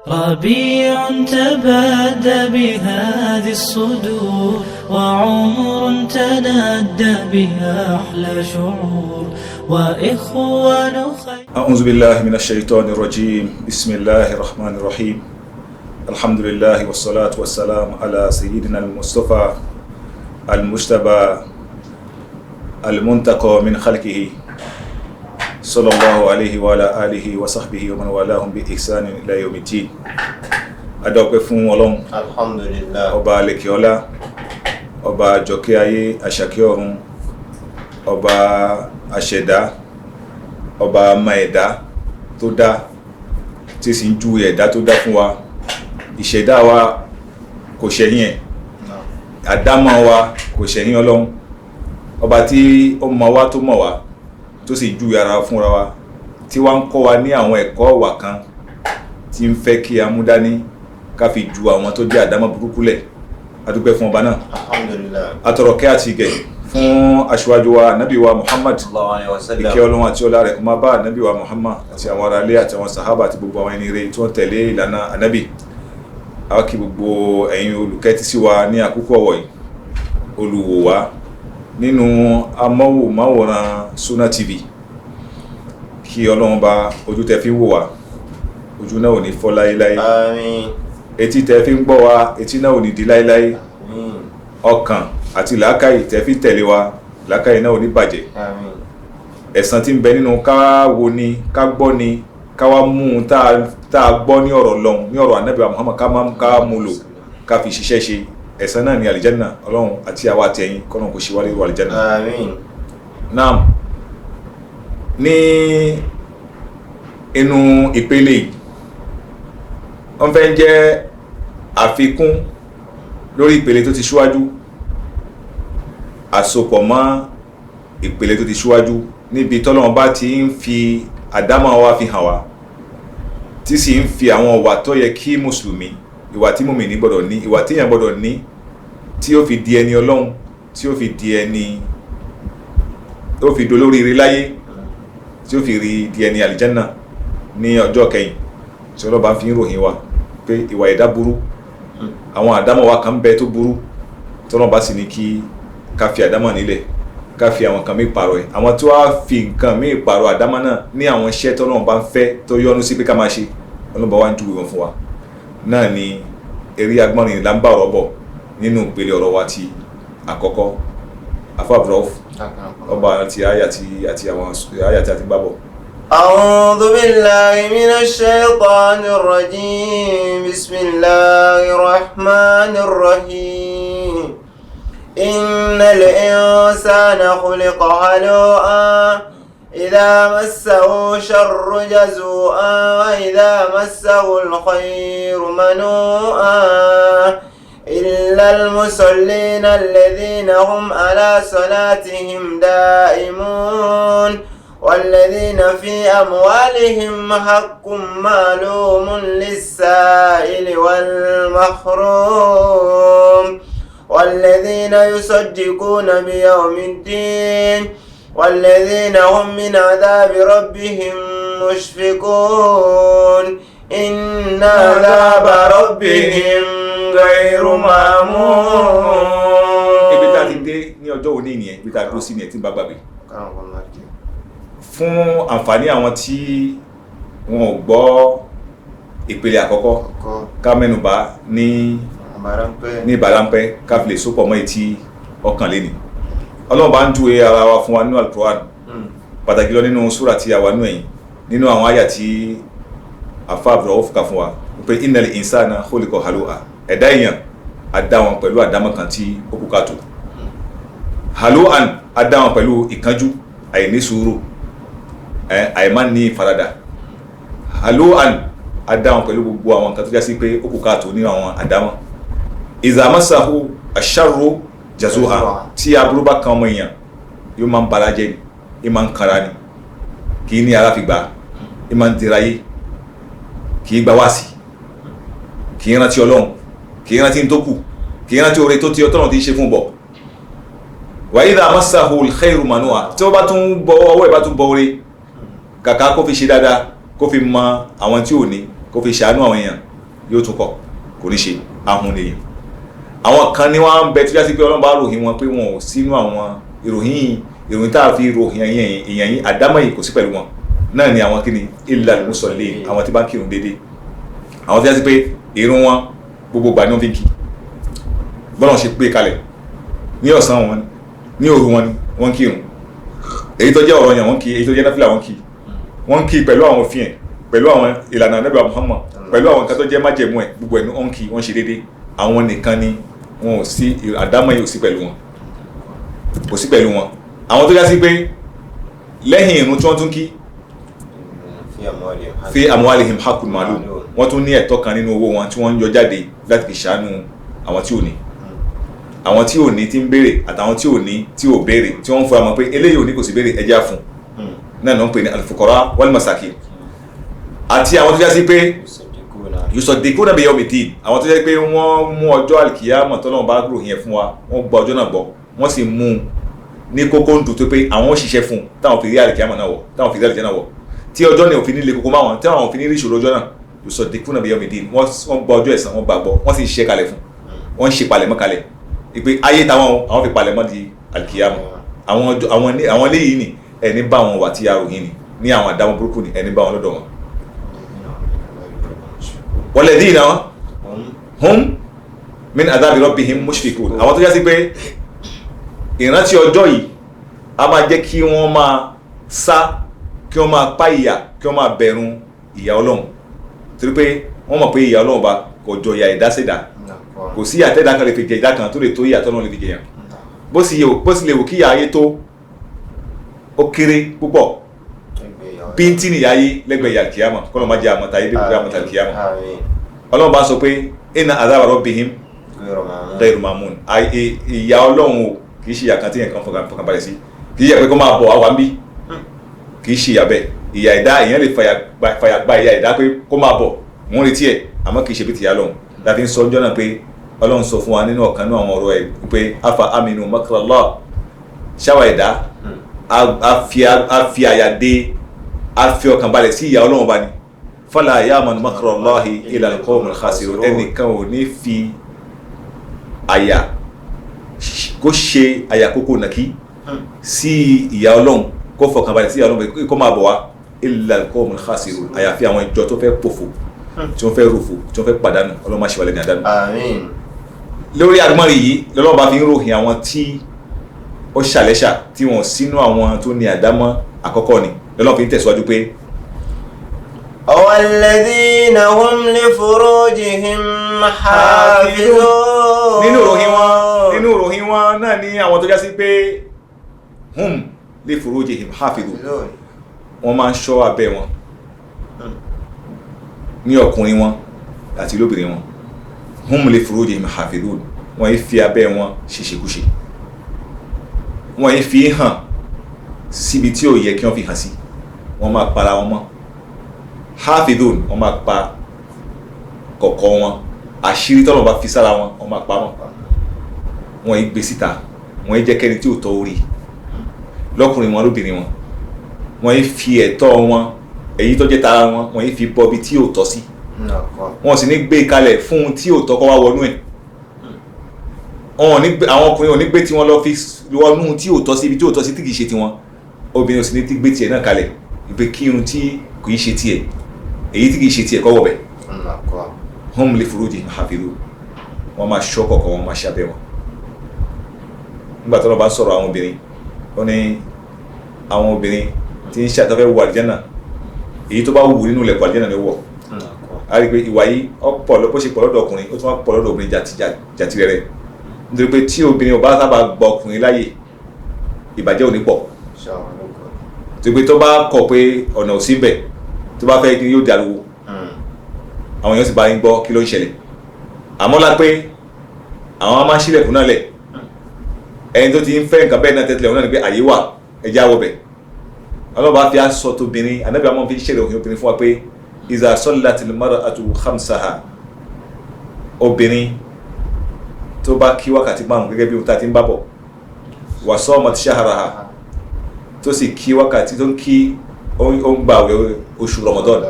ربيع تبادى بهذه الصدور وعمر تنادى بها أحلى شعور وإخوان خير. أعوذ بالله من الشيطان الرجيم. بسم الله الرحمن الرحيم. الحمد لله والصلاة والسلام على سيدنا المصطفى المجتبى المنتقى من خلقه صلى الله عليه وعلى آله وصحبه ومن والاهم بإحسان إلى يوم الدين. adọ́pẹ́ fún Ọlọ́run alhamdulillah, ọba alekiola, ọba àjọkẹ́ ayé àṣàkẹ́ ọ̀run, ọba àṣẹ̀dá, ọba ama ẹ̀dá tó dá tí sì ń ju ẹ̀dá tó dá fún wa. Ìṣẹ̀dá wa kò ṣẹ̀yìn ẹ̀, àdámọ̀ wa kò ṣẹ̀yìn Ọlọ́run, ọba tí ó mọ̀ wá tó mọ̀ wá tó sì ju ara fúnra wa, tí wá ń kọ́ wa ní àwọn ẹ̀kọ́ wà kan tí ń fẹ́ kí a mú dání ká fi ju àwọn tó jẹ́ àdámọ̀ burúkú lẹ̀. A dúpẹ́ fún ọba náà, alhamdulillah. atọ̀rọ̀kẹ́ àti ìgẹ̀ fún aṣíwájú wa Ànábì wa Muhammad, ìkẹ́ Ọlọ́run àti ọlá rẹ̀ kó máa bá Ànábì wa Muhammad àti àwọn ará ilé àti àwọn sàhábà àti gbogbo àwọn ẹni rere tí wọ́n tẹ̀lé ìlànà Ànábì. A kí gbogbo ẹ̀yin olùkẹ́tí sí wa ní àkókò ọ̀wọ̀ yìí, olùwò wa nínú amóhùnmáwòrán Sunna TV. Kí Ọlọ́run bá ojú tẹ́ fi wò wá, ojú náà ò ní fọ́ láéláé. Àmín. Etí tẹ́ fi ń gbọ́ wa, etí náà ò ní di láéláé. Àmín. Ọkàn àti làákàyè tẹ́ fi tẹ̀lé wa, làákàyè náà ò ní bàjẹ́. Àmín. Ẹ̀san tí ń bẹ nínú ká wo ni, ká gbọ́ ni, ká wá mú un tá a gbọ́ ní ọ̀rọ̀ Ọlọ́run, ní ọ̀rọ̀ Ànábì Muhammad, ká mú lò, ká fi ṣiṣẹ́ ṣe. Ẹ̀san náà ni àlìjẹ́nà. Ọlọ́run àti àwa àti ẹ̀yin kọ́nà kò ṣe wá lérò àlìjẹ́nà. Àmín. Naam, ní inú ìpele yìí wọ́n fẹ́ jẹ́ àfikún lórí ìpele tó ti ṣíwájú, àsopọ̀ mọ́ ìpele tó ti ṣíwájú, níbi tọ́lọ́run bá ti ń fi àdámọ̀ wa fi hàn wá, tí sì ń fi àwọn ìwà tó yẹ kí mùsùlùmí, ìwà tí mùmínì gbọ́dọ̀ ní, ìwà tí èèyàn gbọ́dọ̀ ní, tí ó fi di ẹni Ọlọ́run, tí ó fi di ẹni, ó fi dolóríire láyé, tí ó fi di ẹni àlìjẹ́nà ní ọjọ́ kẹyìn, tí Ọlọ́run fi ń ròyìn wa pé ìwà ẹ̀dá burú, àwọn àdámọ̀ wa kan bẹ tó burú, tí Ọlọ́run sì ní kí ká fi àdámọ̀ nílẹ̀, ká fi àwọn kan mí pààrọ̀ ẹ̀. Àwọn tí wọ́n fi nǹkan mí pààrọ̀ àdámọ̀ náà ní àwọn iṣẹ́ tí Ọlọ́run ń fẹ́, tó yọ́nú sí pé ká máa ṣe, Ọlọ́run wá ń júwe wọn fún wa. Náà ni eré agbọ́nrin là ń bá ọ̀rọ̀ bọ̀ nínú ìpele ọ̀rọ̀ wa ti àkọ́kọ́. Afábùrọ̀ ọba àti àti àwọn àyà tí a ti bá bọ̀. أعوذ بالله من الشيطان الرجيم. بسم الله الرحمن الرحيم. إن الإنسان خلق هلوعا إذا مسه شر جزوعا وإذا مسه الخير منوعا إلا المصلين الذين هم على صلاتهم دائمون والذين في أموالهم حق معلوم للسائل والمحروم والذين يصدقون بيوم الدين والذين هم من عذاب ربهم مشفقون إن عذاب ربهم غير مأمون. Ibi tá a ti dé ní ọjọ́ òní nìyẹn, ibi tá a dúró sí ni ẹ̀ tí ń bá gbàgbé. Fún àǹfààní àwọn tí wọn ò gbọ́ ìpele àkọ́kọ́, ká mẹ́nubà ní ìbàrámpẹ́, ká fi lè sopọ̀ mọ́ etí ọkàn lé ní. Ọlọ́run bá ń júwe ara wa fún wa nínú Al-Qur'an, pàtàkì lọ nínú súrà tí a wà nínú ẹ̀yìn, nínú àwọn àyà tí àfáàbùrọ̀ ó fùkà fún wa pé innal insana khuliqa halu'a. Ẹ̀dá èèyàn adá wọn pẹ̀lú àdámọ̀ kan tí ó kú káàtó. Halu'an adá wọn pẹ̀lú ìkánjú, àìní sùúrù, àìmá ní ìfaradà. Halu'an adá wọn pẹ̀lú gbogbo àwọn nǹkan tó já sí pé ó kú káàtó nínú àwọn àdámọ̀. Iza massahu ash-sharru jazu'a. Tí aburú bá kan ọmọ èèyàn yóò máa ń bara jẹ́ ni, yóò máa ń kanra ni, kì í ní ara fi gbà, yóò máa ń dirayé, kì í gba wáàsí, kì í rántí Ọlọ́run, kì í rántí tó kù, kì í rántí oore tó ti Ọlọ́run ti ṣe fún bọ̀. Wa idha massahu al-khayru manua. Tí wọ́n bá tún bọ ọwọ́ ìbá tún bọ oore, kàkà kó fi ṣe dáadáa, kó fi mọ àwọn tí ò ní, kó fi ṣàánú àwọn èèyàn yóò tún kọ̀ kò ní ṣe ahun nìyẹn. àwọn kan ní wọ́n ń bẹ tó jásí pé Ọlọ́run bá ròyìn wọn pé wọn ò sínú àwọn ìròyìn tá a fi ròyìn èèyàn yìí àdámọ̀ yìí kò sí pẹ̀lú wọn náà ni àwọn kíni illal musallin àwọn tí bá ń kírun déédéé àwọn tó jásí pé ìrun wọn gbogbo gbà ní wọ́n fi ń kí bọ́lá wọn ṣe pé kalẹ̀ ní ọ̀sán wọn ní òru wọn ni wọ́n kírun èyí tó jẹ́ ọ̀rọ̀ yẹn wọ́n kí èyí tó jẹ́ náfìlà wọ́n kí pẹ̀lú àwọn òfin ẹ̀ pẹ̀lú àwọn ìlànà Ànábì Muhammad pẹ̀lú àwọn nǹkan tó jẹ́ májẹ̀mú ẹ̀ gbogbo ẹ̀ ní wọ́n kí wọ́n ṣe déédéé àwọn nìkan ni wọn ò sí àdámọ̀ yìí ò sí pẹ̀lú wọn kò sí pẹ̀lú wọn àwọn tó já sí pé lẹ́yìn ìrun tí wọ́n tún kí fi amwalihim haqqun ma'lum wọ́n tún ní ẹ̀tọ́ kan nínú owó wọn tí wọ́n ń yọ jáde láti fi ṣàánú àwọn tí ò ní àwọn tí ò ní tí ń béèrè àtàwọn tí ò ní tí ò béèrè tí wọ́n ń fura mọ́ pé eléyìí ò ní kò sí béèrè ẹjẹ́ fún náà ló ń pè ní al-fuqara wal masakin àti àwọn tó já sí pé yusaddiquna bi yawmiddin àwọn tó jẹ́ pé wọ́n mú ọjọ́ al-qiyamah tọ́lọ́run bá ròyìn ẹ̀ fún wa wọ́n gba ọjọ́ náà gbọ́ wọ́n sì mú un ní kókó ń dùn tó pé àwọn òṣìṣẹ́ fún táwọn fi rí al-qiyamah náà wọ̀ táwọn fi rí al-jannah náà wọ̀ tí ọjọ́ náà òfin nílé kókó máa wọn tí àwọn òfin ní rí ìṣòro ọjọ́ náà yusaddiquna bi yawmiddin wọ́n gba ọjọ́ ẹ̀san wọ́n gbàgbọ́ wọ́n sì ń ṣiṣẹ́ kalẹ̀ fún wọ́n ń ṣe palẹ̀mọ́ kalẹ̀ ìpè ayé táwọn àwọn fi palẹ̀mọ́ di al-qiyamah àwọn eléyìí ni ẹni bá wọn wà tí a ròyìn ni ní àwọn àdámọ́ burúkú ni ẹni bá wọn lọ́dọ̀ wọn. walladhina hum min adhabi rabbihim mushfiqun àwọn tó yá sí pé ìrántí ọjọ́ yìí a máa jẹ́ kí wọ́n máa sá kí wọ́n máa pa ìyà kí wọ́n máa bẹ̀rù ìyà Ọlọ́run torí pé wọ́n mọ̀ pé ìyà Ọlọ́run bá kò jọ ìyà ìdásẹ̀dá kò sí àtẹ́dá kan lè fi jẹ ìdá kan tó lè tó ìyà tọ́lọ́run lè fi jẹ yàn bó sì lè wò kí ìyà ayé tó ó kéré púpọ̀ bíntì ní ìyà ayé lẹ́gbẹ̀ẹ́ ìyà kìámà kọ́nà má jẹ́ àmọ́ta ayé bí kò àmọ́ta kìámà Ọlọ́run bá sọ pé inna adhaba rabbihim ghayru mamun ìyà Ọlọ́run o kì í ṣe ìyà kan tí yẹn kan fọkàn balẹ̀ sí kì í yẹ pé kó máa bọ̀ wá wá ń bí kì í ṣe ìyà bẹ́ẹ̀ ìyà ẹ̀dá èèyàn lè fàyà gba ìyà ẹ̀dá pé kó máa bọ̀ wọ́n retí ẹ̀ àmọ́ kì í ṣe bí tìyà Ọlọ́run láti ń sọ ọjọ́ náà pé Ọlọ́run sọ fún wa nínú ọ̀kan náà àwọn ọ̀rọ̀ ẹ̀ pé afa aminu makrallah ṣáwà ẹ̀dá a fi àyà dé a fi ọkàn balẹ̀ sí ìyà Ọlọ́run bá ní fala ya'manu makrallahi illa al-qawmul khasirun ẹnìkan ò ní fi àyà kó ṣe àyà kókó nàkí sí ìyà Ọlọ́run kó fọkàn balẹ̀ sí ìyà Ọlọ́run kó máa bọ̀ wá illa al-qawmul khasirun àyàfi àwọn ìjọ tó fẹ́ pòfò tí wọ́n fẹ́ rúfò tí wọ́n fẹ́ pàdánù Ọlọ́run má ṣe wà lẹ́ni àdánù. Àmín. lórí agbọ́nrin yìí lọ́lọ́run bá fi ń ròyìn àwọn tí ó ṣàlẹ́ṣà tí wọ́n sínú àwọn tó ní àdámọ́ àkọ́kọ́ ni lọ́lọ́run fi ń tẹ̀síwájú pé. walladhina hum li furujihim hafizun. nínú ìròyìn wọn náà ni àwọn tó já sí pé hum li furujihim hafizun wọ́n máa ń ṣọ́ abẹ́ wọn ní ọkùnrin wọn àti lóbìnrin wọn hum li furujihim hafidun wọ́n yìí fi abẹ́ wọn ṣeṣekúṣe wọ́n yìí fi hàn síbi tí ó yẹ kí wọ́n fi hàn sí wọ́n máa para wọn mọ́ hafidun wọ́n máa pa kọ̀kọ̀ wọn àṣírí tọ́lọ̀ bá fi sára wọn wọ́n máa pa wọn wọ́n yìí gbé síta wọ́n yìí jẹ́ kẹ́ni tí ò tọ́ orí lọ́kùnrin wọn lóbìnrin wọn wọ́n yìí fi ẹ̀tọ́ wọn èyí tó jẹ́ tara wọn wọ́n yìí fi bọ́ bí tí ò tọ́ sí wọ́n sì ní gbé kalẹ̀ fún tí ò tọ́ kọ́ wá wọnú ẹ̀ àwọn ọkùnrin ò ní gbé tí wọ́n lọ fi wọnú tí ò tọ́ sí ibi tí ò tọ́ sí tí kìí ṣe tiwọn obìnrin ò sì ní gbé tiẹ̀ náà kalẹ̀ ìpè kírun tí kìí ṣe tiẹ̀ èyí tí kìí ṣe tiẹ̀ kọ́ wọ̀bẹ̀ hum li furujihim hafidun wọ́n máa ṣọ́ kọ̀kọ̀ wọn máa ṣàbẹ̀ wọn nígbà tó lọ bá sọ̀rọ̀ àwọn obìnrin ó ní àwọn obìnrin tí ń ṣàtọ́fẹ́ wọ àlùjánnà èyí tó bá wù nínú ilẹ̀kùn àlùjánnà ni ó wọ̀ a rí i pé ìwà yìí ọ̀pọ̀ bó ṣe pọ̀ lọ́dọ̀ ọkùnrin ó tún wá pọ̀ lọ́dọ̀ obìnrin jàtìrẹrẹ nítorí pé tí obìnrin ò bá sábà gba ọkùnrin láyè ìbàjẹ́ ò ní pọ̀ nítorí pé tó bá kọ̀ pé ọ̀nà ò sí bẹ̀ tó bá fẹ́ kí yóò di ariwo àwọn èèyàn sì bá ń gbọ́ kí ló ń ṣẹlẹ̀ àmọ́ lá pé àwọn máa ń ṣílẹ̀kùn náà lẹ̀ ẹni tó ti ń fẹ́ nǹkan bẹ́ẹ̀ náà tẹ́tẹ̀lẹ̀ wọn náà ni pé àyè wà ẹja wọ bẹ̀ ọlọ́ba fi aṣọ tóbìnrin anábì àmọ́ fi ṣẹlẹ̀ òhìn obìnrin fún wa pé iza sallatil mar'atu khamsaha obìnrin tó bá kí wákàtí márùn gẹ́gẹ́ bí ta ti ń bábọ̀ wa samat shahraha tó sì kí wákàtí tó ń kí ó ń gba oṣù Ramadan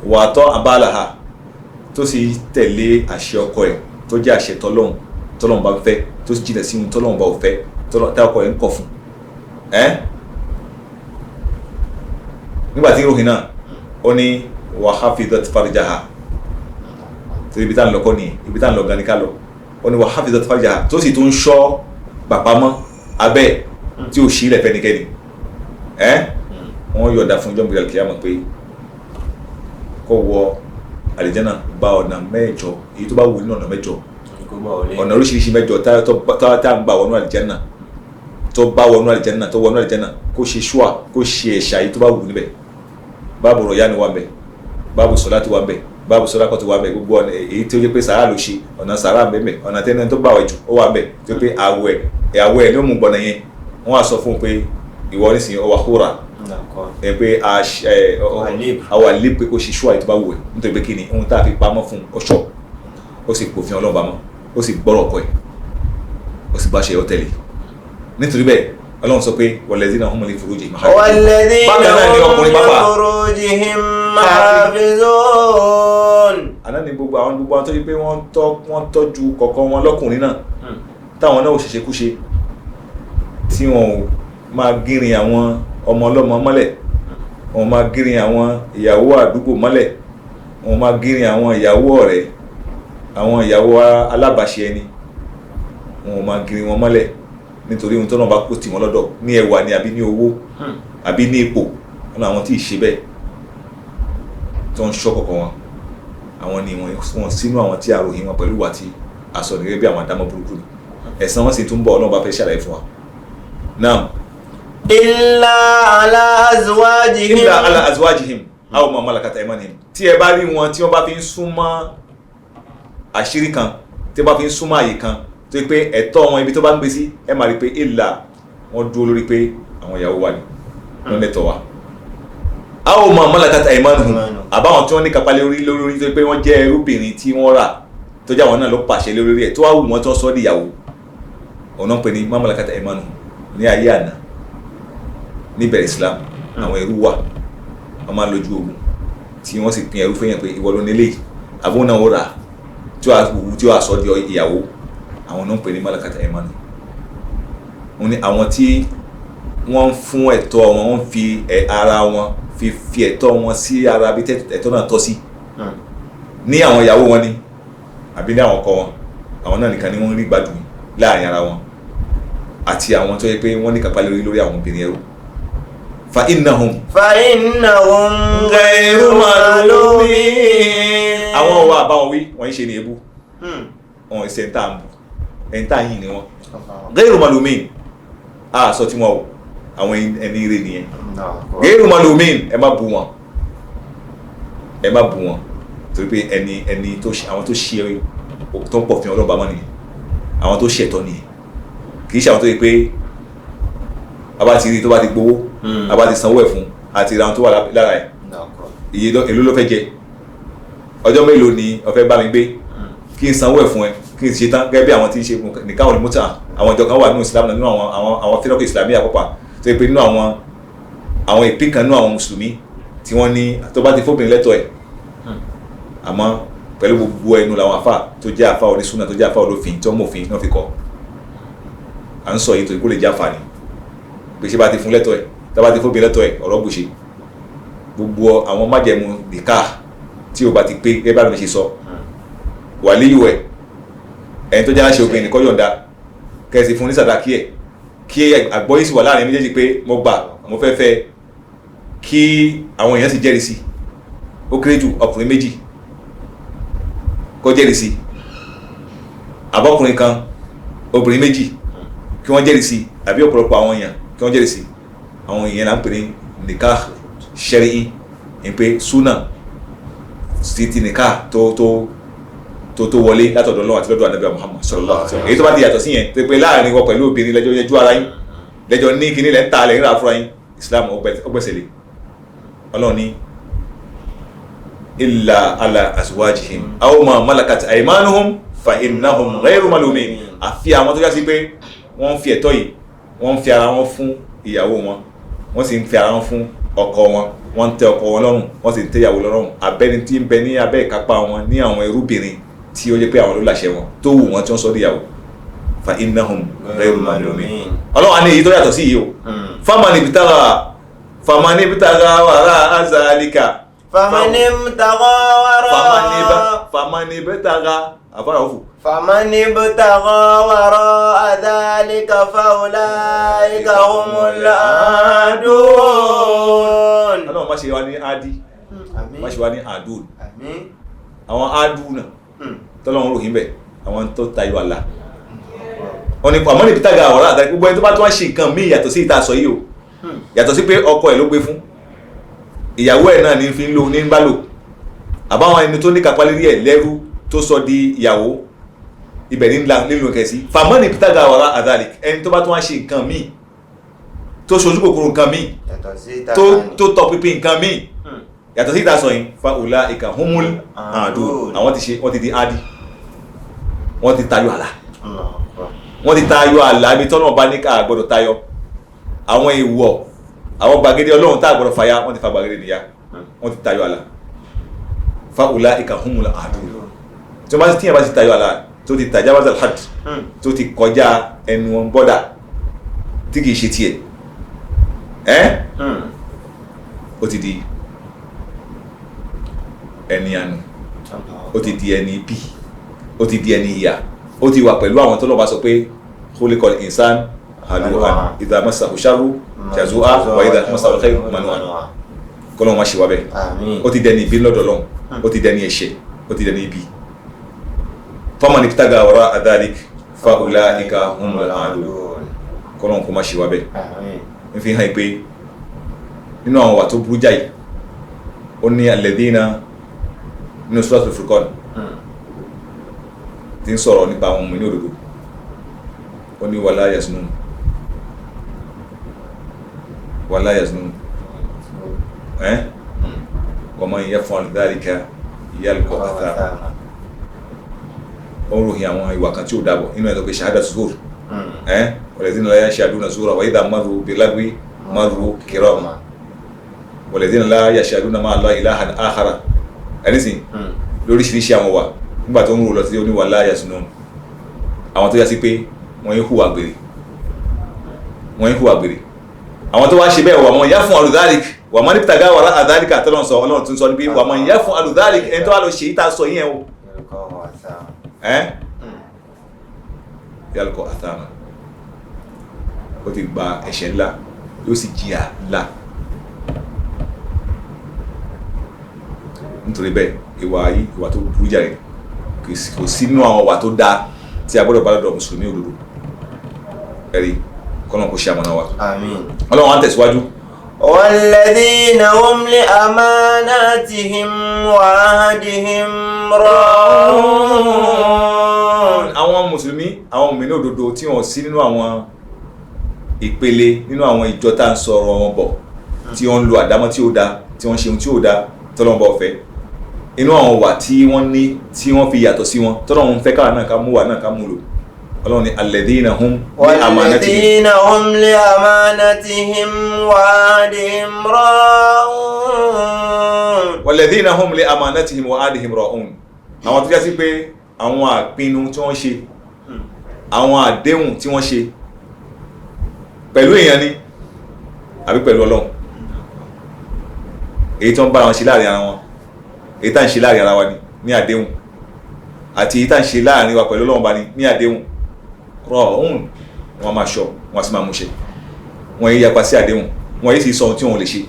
wà tọ́ abalaha tó sì tẹ̀lé àṣẹ ọkọ ẹ̀ tó jẹ́ àṣẹ tọ́lọ́run bá fẹ́ tó sì jìnà sí ohun tọ́lọ́run bá ò fẹ́ tá ọkọ ẹ̀ ń kọ̀ fún nígbàtí ìròyìn náà ó ní wa hafizat farjaha tó ibi tá ń lọ kọ́ ni ibi tá ń lọ gan ni ká lọ ó ní wa hafizat farjaha tó sì tún ń ṣọ́ pàpamọ́ abẹ́ tí ó ṣí ilẹ̀ fẹ́nikẹ́ni wọ́n yọ̀ǹda fún jọ́mbìlì kìyàmọ̀ pé kó wọ àlìjánà gba ọ̀nà mẹ́jọ èyí tó bá wù nínú ọ̀nà mẹ́jọ ọ̀nà oríṣiríṣi mẹ́jọ tá ń gbà wọnú àlìjánà tó bá wọnú àlìjánà tó wọnú àlìjánà kó ṣe ṣúà kó ṣe ẹ̀ṣà èyí tó bá wù níbẹ̀ báàbù rọ̀yáni wà ńbẹ̀ báàbù sọ̀láàtì wà ńbẹ̀ báàbù sọ̀láàkọ̀tì wà ńbẹ̀ gbogbo ọ̀nà èyí tó jẹ́ pé sàrà ló ṣe ọ̀nà sàrà ńbẹ̀ ọ̀nà tẹ́ni tó gbà wẹ̀ jù ó wà ńbẹ̀ tó pé àwẹ̀ ní ó mú gbọ̀nà yẹn wọ́n á sọ fún un pé ìwọ nísìnyí ọwà hóra pé àwọn àlè pé kó ṣe ṣúà èyí tó bá wù ẹ̀ nítorí pé kí ni ohun tá a fi pamọ́ fún ọṣọ ó sì pòfin Ọlọ́run bá mọ́ ó sì gbọ́rọ̀ ọkọ ẹ̀ ó sì bá ṣe ọ tẹ̀lé nítorí bẹ́ẹ̀ Ọlọ́run sọ pé walladhina hum li furujihim hafizun. àná ni gbogbo àwọn tó yí pé wọ́n tọ́jú kọ̀ọ̀kan wọn lọ́kùnrin náà táwọn náà ò ṣẹ̀ṣẹ̀ kúṣe tí wọn ò máa gírin àwọn ọmọ ọlọ́mọ mọ́lẹ̀ wọn máa gírin àwọn ìyàwó àdúgbò mọ́lẹ̀ wọn máa gírin àwọn ìyàwó ọ̀rẹ́ àwọn ìyàwó alábàáṣe ẹni wọn máa gírin wọn mọ́lẹ̀ nítorí ohun tó náà bá kó tì wọ́n lọ́dọ̀ ní ẹwà ni àbí ní owó àbí ní ipò wọn àwọn tí ì ṣe bẹ́ẹ̀ tó ń ṣọ́ kọ̀ọ̀kan wọn àwọn ni wọn sínú àwọn tí àròyìn wọn pẹ̀lú wà tí aṣọ nìyẹn bí àwọn àdámọ́ burúkú ni ẹ̀san wọn sì tún bọ̀ Ọlọ́run bá fẹ́ ṣàlàyé fún wa náà. illa ala azwajihim aw ma malakat aymanihim tí ẹ bá rí wọn tí wọ́n bá fi ń súnmọ́ àṣírí kan tí wọ́n bá fi ń súnmọ́ àyè kan tó yẹ pé ẹ̀tọ́ wọn ibi tó bá ń gbé sí ẹ máa rí pé illa wọ́n dúró lórí pé àwọn ìyàwó wa ni wọ́n lẹ́tọ̀ wa aw ma malakat aymanuhum àbáwọn tí wọ́n ní kápá lórí tó yẹ pé wọ́n jẹ́ ẹrúbìnrin tí wọ́n rà tó jẹ́ àwọn náà ló pàṣẹ lórí ẹ̀ tó wá wù wọ́n tó sọ́ di ìyàwó ọ̀nà pè ní ma malakat aymanuhum ní ayé àná níbẹ̀rẹ̀ Islam àwọn ẹrú wà wọ́n máa lójú ogun tí wọ́n sì pín ẹrú fẹ́yàn pé ìwọ ló nílé àbúrò náà ó rà tí ó sọ di ìyàwó àwọn náà ń pè ní malakat aymanuhum wọ́n ní àwọn tí wọ́n fún ẹ̀tọ́ wọn wọ́n fi ara wọn fi ẹ̀tọ́ wọn sí ara bí ẹ̀tọ́ náà tọ́ sí ní àwọn ìyàwó wọn ni àbí ní àwọn ọkọ wọn àwọn náà nìkan ni wọ́n rí gbádùn láàrin ara wọn àti àwọn tó yẹ pé wọ́n ní kápá lórí àwọn obìnrin ẹrú fa innahum ghayru malumin àwọn ọwọ́ àbáwọn wí wọ́n ń ṣe ní ebú wọn ìṣẹ́ ẹ̀ńtà yìí ni wọ́n ghayru malumin sọ tí wọ́n àwọn ẹni ire nìyẹn ghayru malumin ẹ má bú wọn torí pé ẹni tó ṣe àwọn tó ṣe tó ń pọ̀ fi ọlọ́ba mọ́ nìyẹn àwọn tó ṣẹ̀tọ́ nìyẹn kì í ṣe àwọn tó yẹ pé abá ti rí tó bá ti gbowó abá ti sanwó ẹ̀ fún àti ìran tó wà lára ẹ̀ iye èló ló fẹ́ jẹ ọjọ́ mélòó ni ó fẹ́ bá mi gbé kí n sanwó ẹ̀ fún ẹ kí n ṣe tán gẹ́gẹ́ bí àwọn tí ń ṣe nìkan àwọn olùmọ́tà àwọn ìjọ kan wà nínú Islam nínú àwọn fẹ́rọ́kì Islamiyya àpapà tó yẹ pé nínú àwọn ìpín kan nínú àwọn mùsùlùmí tí wọ́n ní tó bá ti fóbìnrin lẹ́tọ̀ọ́ ẹ̀ àmọ́ pẹ̀lú gbogbo ẹnu làwọn àfà tó jẹ́ àfà onísùnà tó jẹ́ àfà olófin tí wọ́n mọ̀ òfin náà fi kọ́ à ń sọ yìí tó kó lè jẹ́ àǹfààní pé ṣé bá ti fún lẹ́tọ̀ọ́ ẹ̀ tá bá ti fóbìnrin lẹ́tọ̀ọ́ ẹ̀ ọ̀rọ̀ bùṣe gbogbo àwọn májẹ̀mú nìka tí o bá ti pé gẹ́gẹ́ bá mi ṣe sọ wàlíyù ẹ̀ ẹni tó jẹ́ aláṣẹ obìnrin nìkan yọ̀ǹda kẹ́sì fún ní sàdákì ẹ̀ kí àgbọ́yé sì wà láàrin méjèèjì pé mo gbà mo fẹ́ fẹ́ kí àwọn èèyàn sì jẹ́rìí sí ó kéré jù ọkùnrin méjì kó jẹ́rìí sí àbọ́kùnrin kan obìnrin méjì kí wọ́n jẹ́rìí sí àbí ọ̀pọ̀lọpọ̀ àwọn èèyàn kí wọ́n jẹ́rìí sí àwọn èèyàn là ń pè ní nìka ṣẹ́rí ní pé súnà sí ti nìka tó wọlé látọ̀dọ̀ Ọlọ́run àti lọ́dọ̀ Ànábì Muhammad sallallahu alaihi wasallam èyí tó bá ti yàtọ̀ sí yẹn tó pé láàrin wọn pẹ̀lú obìnrin lẹ́jọ́ yẹjú ara yín lẹ́jọ́ ní kíní lẹ́ ń ta lẹ́ ń rà fúnra yín Islam ọgbẹ́sẹ̀lẹ̀ Ọlọ́run ní illa ala azwajihim aw ma malakat aymanuhum fa innahum ghayru malumin àfi àwọn tó já sí pé wọ́n fi ẹ̀tọ́ yìí wọ́n fi ara wọn fún ìyàwó wọn wọ́n sì ń fi ara wọn fún ọkọ wọn wọ́n ń tẹ́ ọkọ wọn lọ́rùn wọ́n sì ń tẹ́ ìyàwó lọ́rùn abẹ́ni tí ń bẹ ní abẹ́ ìkápá wọn ní àwọn ẹrúbìnrin tí ó jẹ́ pé àwọn ló láṣẹ wọn tó wù wọ́n tí wọ́n sọ díyàwó fa innahum ghayru malumin ọlọ́run á ní èyí tó yàtọ̀ sí yìí o famani ibtagha wara'a zalika famani ibtagha wara'a dhalika faulaika humul aadun. ọlọ́run má ṣe wá ní adi má ṣe wá ní adun àwọn adun náà tọ́lọ́run ròyìn bẹ̀ àwọn tó tayọ àlà wọ́n ní famani ibtagha wara'a dhalika gbogbo ẹni tó bá tó wá ṣe nǹkan míì yàtọ̀ sí ìta sọ yìí o yàtọ̀ sí pé ọkọ ẹ̀ ló gbé fún ìyàwó ẹ̀ náà ní fi ń lò ní ń bá lò àbáwọn ẹni tó ní kápá lérí ẹ̀ lẹ́rú tó sọ di ìyàwó ibẹ̀ ní nílùú kẹsí famani ibtagha wara'a dhalik ẹni tó bá tó wá ṣe nǹkan míì tó ṣojú kòkòrò nǹkan míì tó tọ pínpín nǹkan míì yàtọ̀ sí ìta sọ yìí fa ulaika humul aadun àwọn wọ́n ti di adi wọ́n ti tayọ àlà wọ́n ti tayọ àlà ibi tọ́nà bá ní ká gbọ́dọ̀ tayọ àwọn èèwọ̀ àwọn gbàgede ọlọ́run tá gbọ́dọ̀ fàyà wọ́n ti fa gbàgede nìyà wọ́n ti tayọ àlà fa ulaika humul aadun tí wọ́n bá ti bá ti tayọ àlà tó ti tajawaza al-hadd tó ti kọjá ẹnu bọ́dà tí kìí ṣe tiẹ̀ ó ti di ẹni àánú ó ti di ẹni bí ó ti di ẹni ìyà ó ti wà pẹ̀lú àwọn tó lọ́ba sọ pé khuliqal insan halu'an idha massahu sharru jazua wa idha massahu khairu manu'an kọ́lọ́n wá ṣe wá bẹ́ẹ̀ ó ti dẹni ìbí lọ́dọ̀ lọ́hùn ó ti dẹni ẹ̀ṣẹ̀ ó ti dẹni ibi famani ibtagha wara'a dhalik fa ulaika humul aadun kọ́lọ́n kó má ṣe wá bẹ́ẹ̀ ń fi hàn pé nínú àwọn wà tó burú jáì ó ní alladhina nínú Suratul Furqan tí ń sọ̀rọ̀ nípa àwọn ọmọ ní òdodo ó ní wala yaznun wa man yaf'al dhalika yalqa athama ó ń ròyìn àwọn ìwà kan tí ó dàbọ̀ inú ẹ̀ tó pé shahadatu zur walladhina la yashhaduna zura wa idha marru bil-lagwi marru kirama walladhina la yashhaduna ma'a Allahi ilahan akhara ẹ̀rísìn lóríṣiríṣi àwọn wà nígbà tó ń rò lọ sí oníwà la yaznun àwọn tó yá sí pé wọ́n ń hùwà gbèrè àwọn tó wá ṣe bẹ́ẹ̀ wà mọ́ yá fún aludhalik wà mọ́ ní ibtagha wara'a dhalika àtọ́lọ́n sọ ọlọ́run tún sọ níbi wà mọ́ yá fún aludhalik ẹni tó wá lọ ṣe ìta sọ yẹn o yalqa athama ó ti gba ẹ̀ṣẹ̀ ńlá yóò sì jìyà ńlá nítorí bẹ́ẹ̀ ìwà tó burú jáde kò sí nínú àwọn ìwà tó dáa tí a gbọ́dọ̀ bá lọ́dọ̀ mùsùlùmí òdodo ẹ̀rí kọ́nà kò ṣe àmọ́nà wa ọlọ́run á tẹ̀síwájú. والذين هم لأماناتهم وعهدهم راعون. àwọn mùsùlùmí àwọn mùmínì òdodo tí wọ́n sí nínú àwọn ìpele nínú àwọn ìjọ tá à ń sọ̀rọ̀ wọn bọ̀ tí wọ́n ń lo àdámọ́ tí ó da tí wọ́n ń ṣe ohun tí ó da tọ́lọ́mọba ọ̀fẹ́ inú àwọn wà tí wọ́n ní tí wọ́n fi yàtọ̀ sí wọn tọ́lọ́mọ fẹ́ káwa náà ká mú wà náà ká mú lò ọlọ́run ni alladhina hum li amanatihim wa ahdihim ra'un. walladhina hum li amanatihim wa ahdihim ra'un àwọn tó já sí pé àwọn àpinnu tí wọ́n ṣe àwọn àdéhùn tí wọ́n ṣe pẹ̀lú èèyàn ni àbí pẹ̀lú ọlọ́run èyí tó ń bára wọn ṣe láàrin ara wọn èyí tá ń ṣe láàrin ara wa ní àdéhùn àti èyí tá ń ṣe láàrin wa pẹ̀lú ọlọ́run bá ní àdéhùn rọ̀ọ̀hún wọn máa ṣọ wọn sì máa mú ṣe wọn yìí yapa sí àdéhùn wọn yìí sì sọ ohun tí wọn lè ṣe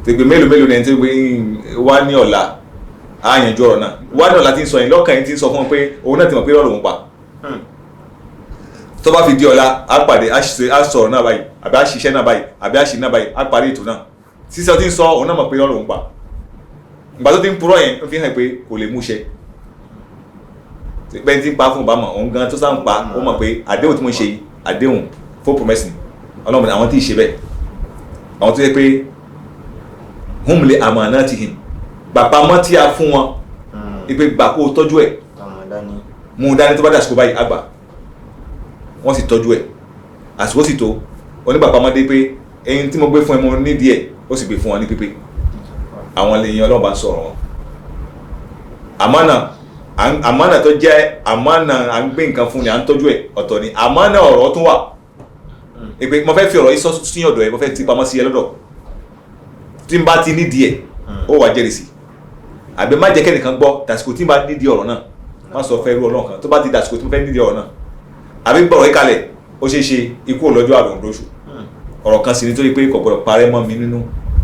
tẹgbẹ́ mélòó ní ẹni tó gbé wá ní ọ̀la á yanjú ọ̀rọ̀ náà wá ní ọ̀la tí ń sọ yìí lọ́kàn yìí tí ń sọ fún wọn pé òun náà ti mọ̀ pé rọ̀ọ̀lù ń pa tó bá fi di ọ̀la á pàdé á sọ̀rọ̀ náà báyìí àbí á ṣiṣẹ́ náà báyìí àbí á ṣe náà báyìí á parí ètò náà sísọ tí ń sọ òun náà mọ̀ pé rọ̀ọ̀lù ń pa ìgbà tó ti ń purọ́ yẹn ó fi hàn pé kò lè mú ṣe bẹ́ẹ̀ tí ń pa fún ọba mọ̀ òun gan tó sáà ń pa ó mọ̀ pé àdéhùn tí mo ṣe àdéhùn fún promise ni ọlọ́run àwọn tí ì ṣe bẹ́ẹ̀ àwọn tó yẹ pé hum li amanatihim gbàpamọ́ tí a fún wọn ipe gbà kó tọ́jú ẹ̀ mú un dání tó bá dàsìkò báyìí àgbà wọ́n sì tọ́jú ẹ̀ àsìkò sì tó onígbàpamọ́ dé pé ẹyin tí mo gbé fún ẹ mo nídìí ẹ̀ ó sì gbé fún wọn ní pípé àwọn lèyìn Ọlọ́run bá ń sọ̀rọ̀ wọn. àmánà tó jẹ́ àmánà à ń gbé nǹkan fún ni à ń tọ́jú ẹ̀ ọ̀tọ̀ ni àmánà ọ̀rọ̀ tún wà pé mo fẹ́ fi ọ̀rọ̀ yìí sọ sí ọ̀dọ̀ ẹ̀ mo fẹ́ ti pamọ́ sí ẹ lọ́dọ̀ tí n bá ti nídìí ẹ̀ ó wà jẹ́rìí sí àbí má jẹ́ kẹ́nìkan gbọ́ dàsìkò tí n bá nídìí ọ̀rọ̀ náà má sọ fẹ́ irú Ọlọ́run kan tó bá ti dàsìkò tí mo fẹ́ nídìí ọ̀rọ̀ náà àbí gbọ́rọ̀ yìí kalẹ̀ ó ṣeé ṣe ikú ọlọ́jọ́ àrùn lóṣù ọ̀rọ̀ kan sì nítorí pé kò gbọ́dọ̀ parẹ́ mọ́ mi nínú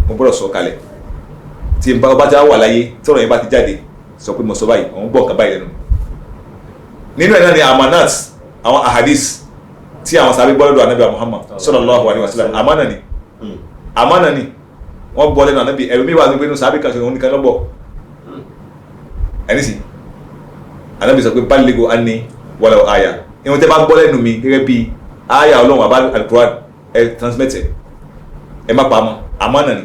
mo gbọ́dọ̀ sọ kalẹ̀ tí n bá ti wà láyé tí ọ̀rọ̀ yẹn bá ti jáde sọ pé mo sọ báyìí òun gbọ́ nǹkan báyìí lẹ́nu nínú ẹ̀ náà ni amanat àwọn ahadis tí àwọn sábẹ́ gbọ́ lọ́dọ̀ Ànábì Muhammad sallallahu alaihi wasallam amánà ni wọ́n gbọ́ lẹ́nu Ànábì ẹ̀rù mi wà ní pé inú sábẹ́ kan ṣe òun nìkan lọ́gbọ̀ ẹni sì Ànábì sọ pé ballighu anni walau aya ìwọ̀n tẹ́ bá gbọ́ lẹ́nu mi gẹ́gẹ́ bí aya Ọlọ́run àbá al-Qur'an ẹ transmit ẹ má pa mọ́ amánà ni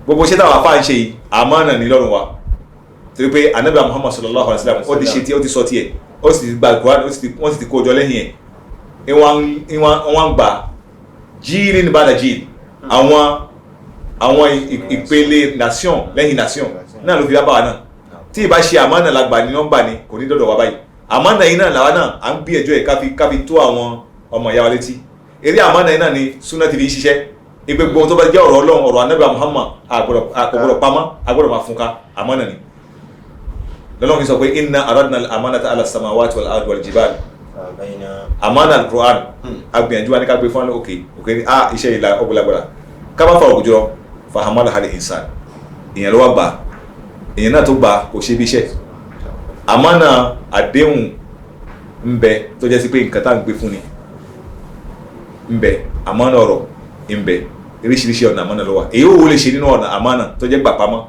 gbogbo ṣé táwọn afá ń ṣe yìí amánà ni lọ́rùn wa torí pé Ànábì Muhammad sallallahu alaihi wasallam ó ti ṣe tí ó ti sọ tiẹ̀ ó sì gba al-Qur'an wọ́n sì ti kó jọ lẹ́yìn ẹ̀ wọ́n gbà jíìlì ní bàdà jíìlì àwọn ìpele nation lẹ́yìn nation náà ló fi lábàá náà tí ìbá ṣe àmánà làgbà ní nọ́mbà ni kò ní dọ́dọ̀ wá báyìí àmánà yìí náà làwa náà à ń bí ẹjọ́ ẹ̀ káfi tó àwọn ọmọ ìyá wa létí eré àmánà yìí náà ni Sunna TV ṣiṣẹ́ ìpè gbogbo tó bá jẹ́ ọ̀rọ̀ Ọlọ́run ọ̀rọ̀ Ànábì Muhammad àgbọ̀dọ̀ pamọ́ àgbọ̀dọ̀ máa fún ká àmánà ni lọ́lọ́run fi sọ pé inna aradna al-amanata ala samawati wal ardi wal jibal àmánà al-Qur'an agbìyànjú wa ní ká gbé fún òkè ní iṣẹ́ ìlà ọgbọ̀lagbọ̀la ká bá fa ògùjọ fahamala hali insan èèyàn ló wá gbà èèyàn náà tó gbà kò ṣe bí iṣẹ́ àmánà àdéhùn ń bẹ tó jẹ́ sí pé nǹkan tá à ń gbé fún ni ń bẹ àmánà ọ̀rọ̀ ń bẹ oríṣiríṣi ọ̀nà àmánà ló wà èyí ò lè ṣe nínú ọ̀nà àmánà tó jẹ́ gbàpamọ́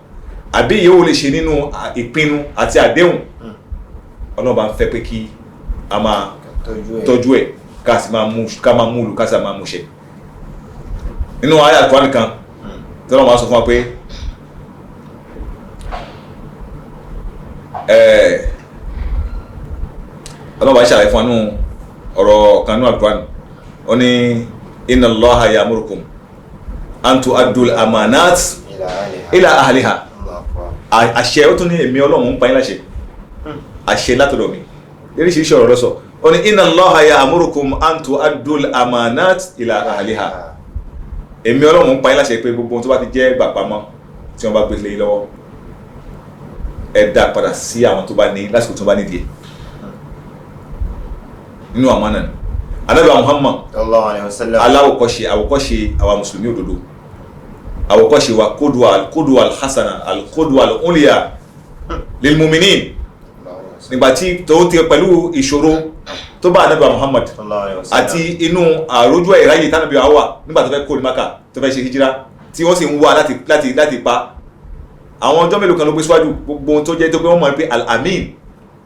àbí èyí ò lè ṣe nínú ìpinnu àti àdéhùn Ọlọ́run bá ń fẹ́ pé kí a máa tọ́jú ẹ̀ ká máa mú lù ká sì máa mú ṣe nínú àyà Al-Qur'an nìkan tí wọ́n máa sọ fún wa pé Ọlọ́run bá ṣàlàyé fún wa nínú ọ̀rọ̀ kan nínú Al-Qur'an ó ní inna Allaha ya'murukum an tu'addul amanat ila ahliha àṣẹ ó tún ní èmi Ọlọ́run ń pa yín láṣẹ àṣẹ látọ̀dọ̀ mi oríṣiríṣi ọ̀rọ̀ lọ́sọ̀ ó ní inna Allaha ya'murukum an tu'addul amanat ila ahliha èmi Ọlọ́run ń pa yín láṣẹ pé gbogbo ohun tó bá ti jẹ́ gbàpamọ́ tí wọ́n bá gbé lé yín lọ́wọ́ ẹ dá padà sí àwọn tó bá ní lásìkò tó bá nídìí nínú àmánà ni Ànábì Muhammad sallallahu alaihi wasallam àwòkọ́ṣe àwa mùsùlùmí òdodo àwòkọ́ṣe wa kódùwà alhassana alkódùwà al'uliya lilmuminin nígbàtí tó ti pẹ̀lú ìṣòro tó bá Ànábì Muhammad àti inú àrójú ìráyè tánàbí àwà nígbàtí fẹ́ kó ní Mákà tó fẹ́ ṣe hijira tí wọ́n sì ń wá láti pa àwọn ọjọ́ mélòó kan ló gbé síwájú gbogbo tó jẹ́ tó pé wọ́n mọ̀ pé al-amin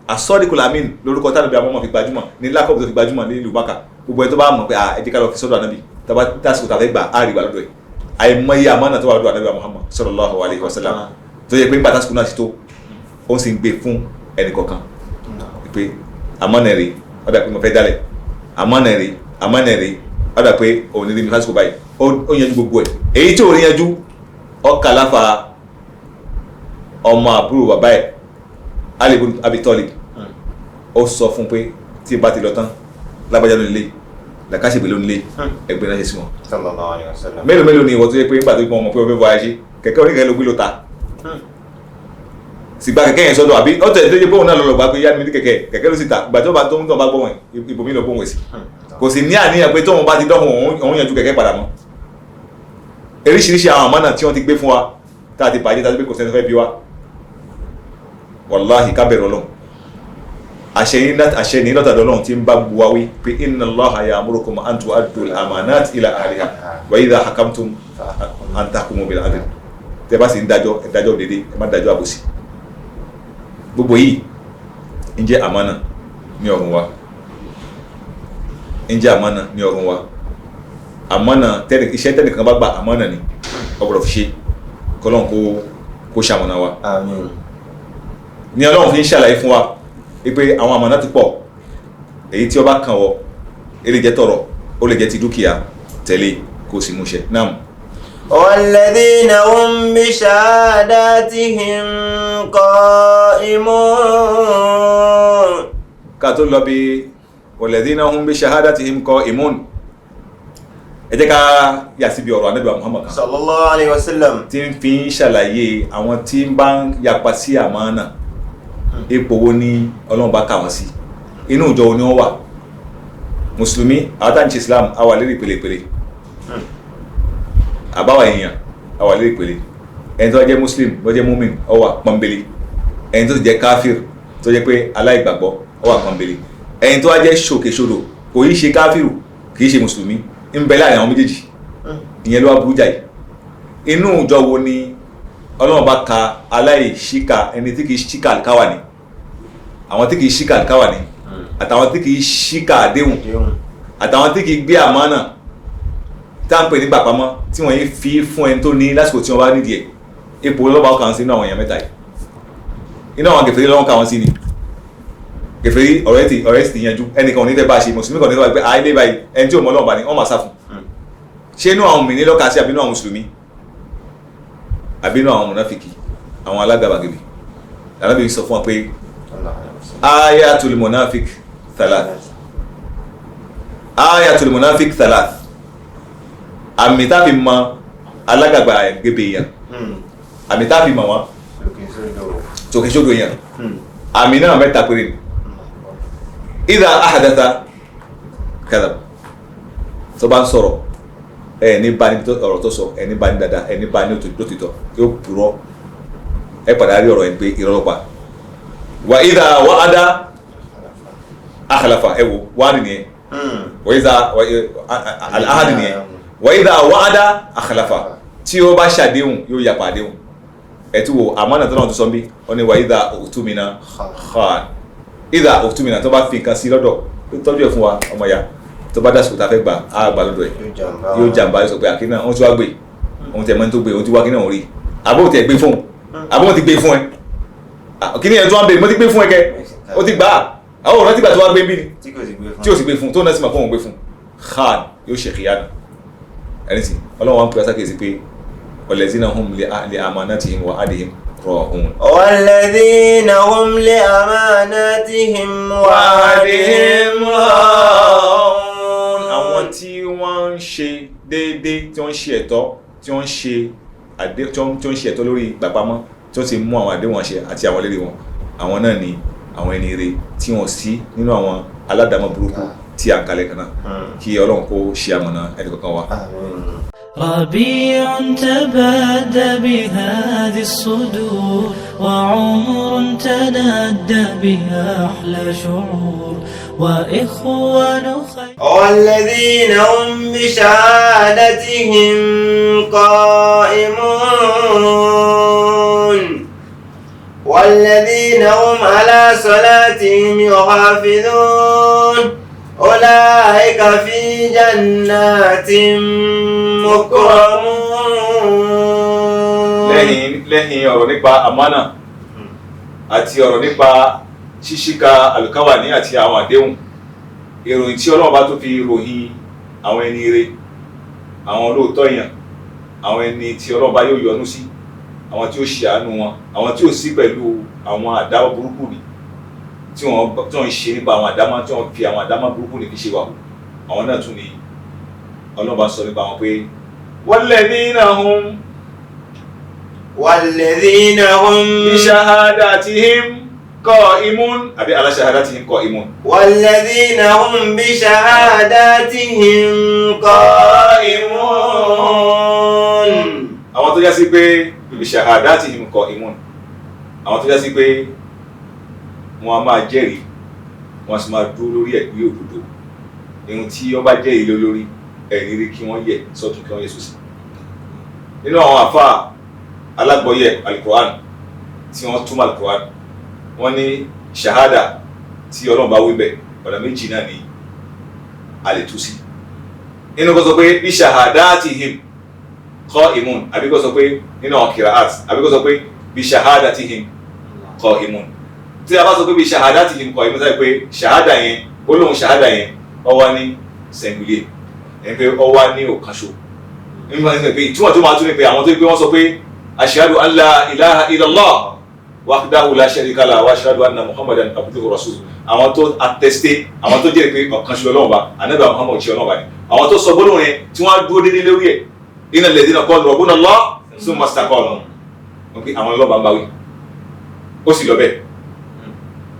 asọ́díkù al-amin lórúkọ tánàbí àwọn fi gbajúmọ̀ ní lákọ̀ọ́ tó fi gbajúmọ̀ ní ìlú Mákà gbogbo ẹ̀ tó bá mọ̀ pé ẹ jẹ́ ká lọ fi sọ́dọ̀ Ànábì tàbá tásìkò tàfẹ́ gbà á rí gbà lọ́dọ̀ ẹ̀ àìmọye àmánà tó wà lọ́dọ̀ Ànábì Muhammad sallallahu alaihi wasallam tó yẹ pé nígbà tásìkò náà ti tó ó sì ń gbé fún ẹnì kọ̀ọ̀kan pé àmánà rèé ọ̀dà pé mo fẹ́ dálẹ̀ àmánà rèé ọ̀dà pé òun ní rí mi lásìkò báyìí ó yanjú gbogbo ẹ̀ èyí tí ò rí yanjú ọkà láfa ọmọ àbúrò bàbá ẹ̀ Ali ibn Abi Talib ó sọ fún pé tí bá ti lọ tán lágbájá ló nílé làkàṣègbè ló nílé ẹgbẹ́ náà ṣe sí wọn. sallallahu alaihi wasallam mélòó ni ìwọ tó yẹ pé nígbà tó gbọ́n ọmọ pé o fẹ́ bọ́ ayé kẹ̀kẹ́ oníkẹ́ ló gbé ló ta sì gba kẹ̀kẹ́ yẹn sọ́dọ̀ àbí ọ̀tẹ̀ tó yẹ pé òun náà lọ́lọ́ gbà pé yá mi ní kẹ̀kẹ́ ló sì ta ìgbà tó bá tó ń tàn bá gbọ́ wọn ibòmí lọ gbóhùn sí kò sì ní àníyàn pé tóun bá ti dọ́hùn òun yanjú kẹ̀kẹ́ padà mọ́ oríṣiríṣi àwọn àmánà tí wọ́n ti gbé fún wa tá a ti bàjẹ́ tá a ti pé kò sẹ́ni fẹ́ bí wa wàláhì ká bẹ̀rù Ọlọ́run àṣẹ ní lọ́tàdọ̀ Ọlọ́run tí ń bá bu wa wí pé inna Allaha ya'murukum an tu'addul amanati ila ahliha wa idha hakamtum an tahkumu bil 'adl tẹ́ bá sì ń dájọ́ dédé ẹ má dájọ́ àbòsí gbogbo yìí ń jẹ́ àmánà ní ọrùn wa ń jẹ́ àmánà ní ọrùn wa àmánà iṣẹ́ tẹ́nìkan bá gba àmánà ni ọgbọ̀dọ̀ fi ṣe kọ́lọ́n kó ṣamọ̀nà wa àmín ní Ọlọ́run fi ń ṣàlàyé fún wa wípé àwọn àmánà ti pọ̀ èyí tí ó bá kàn wọ́ ó lè jẹ́ tọrọ ó lè jẹ́ ti dúkìá tẹ̀lé kó sì múṣẹ náà. والذين هم بشهاداتهم قائمون. ká tó lọ bí walladhina hum bi shahadatihim qa'imun, ẹ jẹ́ ká yà sí bí ọ̀rọ̀ Ànábì Muhammad kan sallallahu alayhi wa sallam tí ń fi ń ṣàlàyé àwọn tí ń bá ń yapa sí àmánà, ipò wo ni Ọlọ́run bá kà wọ́n sí, inú ìjọ wo ni wọ́n wà. Mùsùlùmí àwọn tá ń ṣe Islam àwa lérí ìpele àbáwá èèyàn àwa lérí ìpele. Ẹni tó jẹ́ Muslim tó jẹ́ mumin ó wà pọ́nbélé, ẹni tó jẹ́ káfíìr tó jẹ́ pé aláìgbàgbọ́ ó wà pọ́nbélé, ẹni tó jẹ́ ṣòkèṣodò kò í ṣe káfíìrù kì í ṣe mùsùlùmí ń bẹ láàrin àwọn méjèèjì. Ìyẹn ló wá burú jáì. Inú ìjọ wo ni Ọlọ́run bá ka aláìṣíkà, ẹni tí kì í ṣíkà àlùkáwà ni, àwọn tí kì í ṣíkà àlùkáwà ni, àtàwọn tí kì í ṣíkà àdéhùn, àtàwọn tí kì í gbé àmánà tá ń pè ní gbàpamọ́ tí wọ́n yìí fi fún ẹni tó ní lásìkò tí wọ́n bá nídìí ẹ̀. Ipò lọ́ba ọkàn sí inú àwọn èèyàn mẹ́ta yìí. Inú àwọn kèfèrí lọ́wọ́ ká wọn sí ni. Kèfèrí ọ̀rẹ́ sì ti yanjú, ẹnìkan ò ní fẹ́ bá ṣe, mùsùlùmí kan ní fẹ́ bá gbé àìlè báyìí ẹni tí ò mọ Ọlọ́run bá ní wọ́n máa sá fún. Ṣé inú àwọn mùmínì lọ́ka sí àbínú àwọn mùsùlùmí àbínú àwọn mùnáfìkì, àwọn alágàbàgebè? Ànábì sọ fún wa pé ayatul munafik thalath, ayatul munafik thalath, àmì tá fi mọ alágàbàgebè yẹn, àmì tá fi mọ wọn tòkèṣodò yẹn, àmì náà mẹ́ta péré ni. Idha ahadatha kadhab, tó bá ń sọ̀rọ̀ ẹni bá ní ọ̀rọ̀ tó sọ, ẹni bá ní dáadáa, ẹni bá ní lótìtọ́ yóò purọ́, ẹ padà rí ọ̀rọ̀ yẹn pé irọ́ ló pa. Wa idha wa'ada akhlafa, ẹ wo wáàdì nìyẹn, wa idha al-ahad nìyẹn, wa idha wa'ada akhlafa, tí ó bá ṣàdéhùn yóò yapa àdéhùn. Ẹ tí wo àmánà tó náà tó sọ bí ọ ní wa idha utumina khan, idha utumina tó bá fi nǹkan sí lọ́dọ̀ tọ́jú ẹ̀ fún wa ọmọ ya, tó bá dásìkò tá a fẹ́ gbà á gbà lọ́dọ̀ ẹ̀ yóò jàǹbá, yóò sọ pé àkínná wọ́n ti wá gbé ohun tẹ̀ mọ́ tó gbé ohun tí wá kí náà rí, àbó tẹ̀ gbé fún àbó ti gbé fún ẹ kí ni ẹ̀ tó wá ń bèrè mo ti gbé fún ẹ kẹ ó ti gbà á àwọn òun rántí gbà tó wá gbé bí ni tí ò sì gbé fún tó náà sì máa fún òun gbé fún khan yóò ṣe kíyànà. Ẹni tí Ọlọ́run wa ń pè sákèsí pé walladhina hum li amanatihim wa ahdihim ra'un, والذين هم لأماناتهم وعهدهم راعون. àwọn tí wọ́n ń ṣe déédéé, tí wọ́n ń ṣe ẹ̀tọ́, tí wọ́n ń ṣe ẹ̀tọ́ lórí gbàpamọ́, tí wọ́n ti mú àwọn àdéhùn wọn ṣe àti àwọn ìlérí wọn, àwọn náà ni àwọn ẹni ire tí wọ́n sí nínú àwọn aládàámọ̀ burúkú tí a ń kalẹ̀ kan náà. Kí Ọlọ́run kó ṣe amọ̀nà ẹnì kankan wa. ربيع تبادى بهذه الصدور وعمر تنادى بها أحلى شعور وإخوان خير والذين هم بشهادتهم قائمون والذين هم على صلاتهم يحافظون أولئك في جنات مكرمون. lẹ́yìn ọ̀rọ̀ nípa àmánà àti ọ̀rọ̀ nípa ṣíṣíka àlùkáwàní àti àwọn àdéhùn, ìròyìn tí Ọlọ́run bá tó fi ròyìn àwọn ẹni ire, àwọn olóòótọ́ èèyàn, àwọn ẹni tí Ọlọ́run bá yóò yọ́nú sí, àwọn tí ó ṣe àánú wọn, àwọn tí ó sí pẹ̀lú àwọn àdámọ́ burúkú ni tí wọ́n ń ṣe nípa àwọn àdámọ́, tí wọ́n fi àwọn àdámọ́ burúkú ni fi ṣe wà, àwọn náà tún ni Ọlọ́run bá sọ nípa wọn pé walladhina hum bi shahadatihim qa'imun, àbí ala shahadatihim qa'imun. walladhina hum bi shahadatihim qa'imun. Àwọn tó já sí pé bi shahadatihim qa'imun, àwọn tó já sí pé wọ́n á máa jẹ́rìí, wọ́n sì máa dúró lórí ẹ̀rí òdodo. Ohun tí wọ́n bá jẹ́rìí lórí ẹ̀rí rí kí wọ́n yẹ sọ́tún kí wọ́n yẹ sósì. Nínú àwọn àfáà alágbọ̀yẹ alukoran tí wọ́n túmọ̀ alukoran, wọ́n ní ṣahada tí Ọlọ́run bá wí bẹ̀ ọ̀nà méjì náà ni a lè tú sí. Nínú kó sọ pé bí shahadatihim qa'imun, àbí kó sọ pé nínú àwọn kìràát, àbí kó sọ pé bí shahadatihim qa'imun. Tí a bá sọ pé bí shahadatihim qa'imun, sáyé pé ṣahada yẹn, olóhùn ṣahada yẹn ó wà ní singulier, ẹni pé ó wà ní ọ̀kanṣo, nígbà tí ìtumọ̀ tó máa tún ní pé àwọn tó pé wọ́n sọ pé ashhadu an la ilaha illallah wahdahu la sharika lahu wa ashhadu anna muhammadan abduhu wa rasuluhu. Àwọn tó attesté, àwọn tó jẹ́ pé ọ̀kan ṣoṣo Ọlọ́run bá ànábì Muhammad ṣe Ọlọ́run bá ní. Àwọn tó sọ gbólóhùn yẹn tí wọ́n á dúró déédéé lórí ẹ̀ innal ladhina qalu rabbuna Allah summa istaqamu. Wọ́n pe àwọn Ọlọ́run bá ń bá wí. Ó sì lọ bẹ́ẹ̀.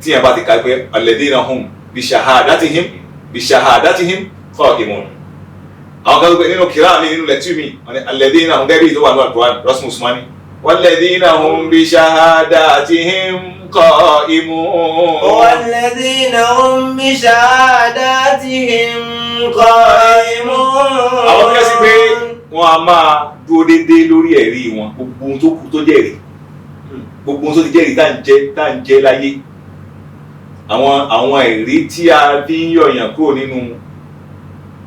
Tí yẹn bá ti ka pé alladhina hum bi shahadatihim qa'imun. Àwọn kan tó pé nínú kìrá mi nínú lẹ́tí mi wọ́n ní alladhina hum gẹ́gẹ́ bí ìtọ́wà ní Al-Qur'an Rasul Usmani walladhina hum bi shahadatihim qa'imun. walladhina hum bi shahadatihim qa'imun. Àwọn tó yẹ sí pé wọ́n a máa dúró déédéé lórí ẹ̀rí wọn gbogbo ohun tó kù tó jẹ́rìí gbogbo ohun tó ti jẹ́rìí tá ń jẹ́ láyé àwọn ẹ̀rí tí a fi ń yọ̀yàn kúrò nínú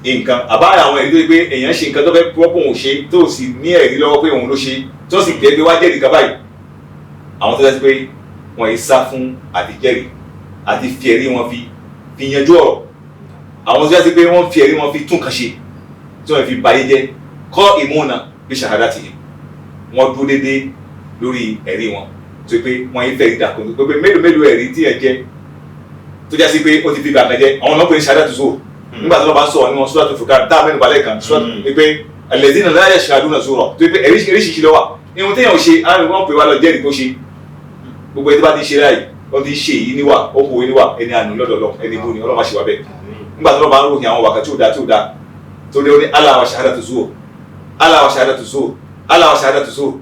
nǹkan àbáyé àwọn ẹ̀rí tó yẹ pé èèyàn ṣe nǹkan tó fẹ́ pọ́pọ̀ òun ṣe tó sì ní ẹ̀rí lọ́wọ́ pé òun ló ṣe tó sì jẹ́ pé wá jẹ́rìí kan báyìí àwọn tó yẹ sí pé wọ́n yìí sá fún àti jẹ́rìí àti fi ẹ̀rí wọn fi yanjú ọ̀rọ̀ àwọn tó yẹ sí pé wọ́n fi ẹ̀rí wọn fi tún kan ṣe tí wọ́n fi bayé jẹ́ kọ́ ìmúna bí shahadatihim wọ́n dúró déédéé lórí ẹ̀rí wọn tó pé wọ́n yìí fẹ́ ìdàkùn tó pé mélòó ẹ̀rí tí ẹ jẹ́ tó jẹ́ sí pé ó ti fi bàtà jẹ́ àwọn ọlọ́pàá ní shahadatu zuur nígbà tí wọ́n bá ń sọ̀rọ̀ nínú Suratul Furqan tá a mẹ́nu balẹ̀ kan pé alladhina la yashhaduna zuura tó pé eríṣiríṣi lọ́wọ́ ihun téèyàn ò ṣe àrùn wọn pè wá lọ jẹ́rìí kó ṣe gbogbo ẹni tó bá ti ṣe láì wọ́n ti ṣe èyí níwà ó kò wé níwà ẹni àánú lọ́dọọlọ́ ẹni bó ni ọlọ́mà ṣe wá bẹ́ẹ̀ nígbà tí wọ́n bá ń ròyìn àwọn wákàtí ò dáa tó ní ó ní ala wa shahadatu zuur ala wa shahadatu zuur ala wa shahadatu zuur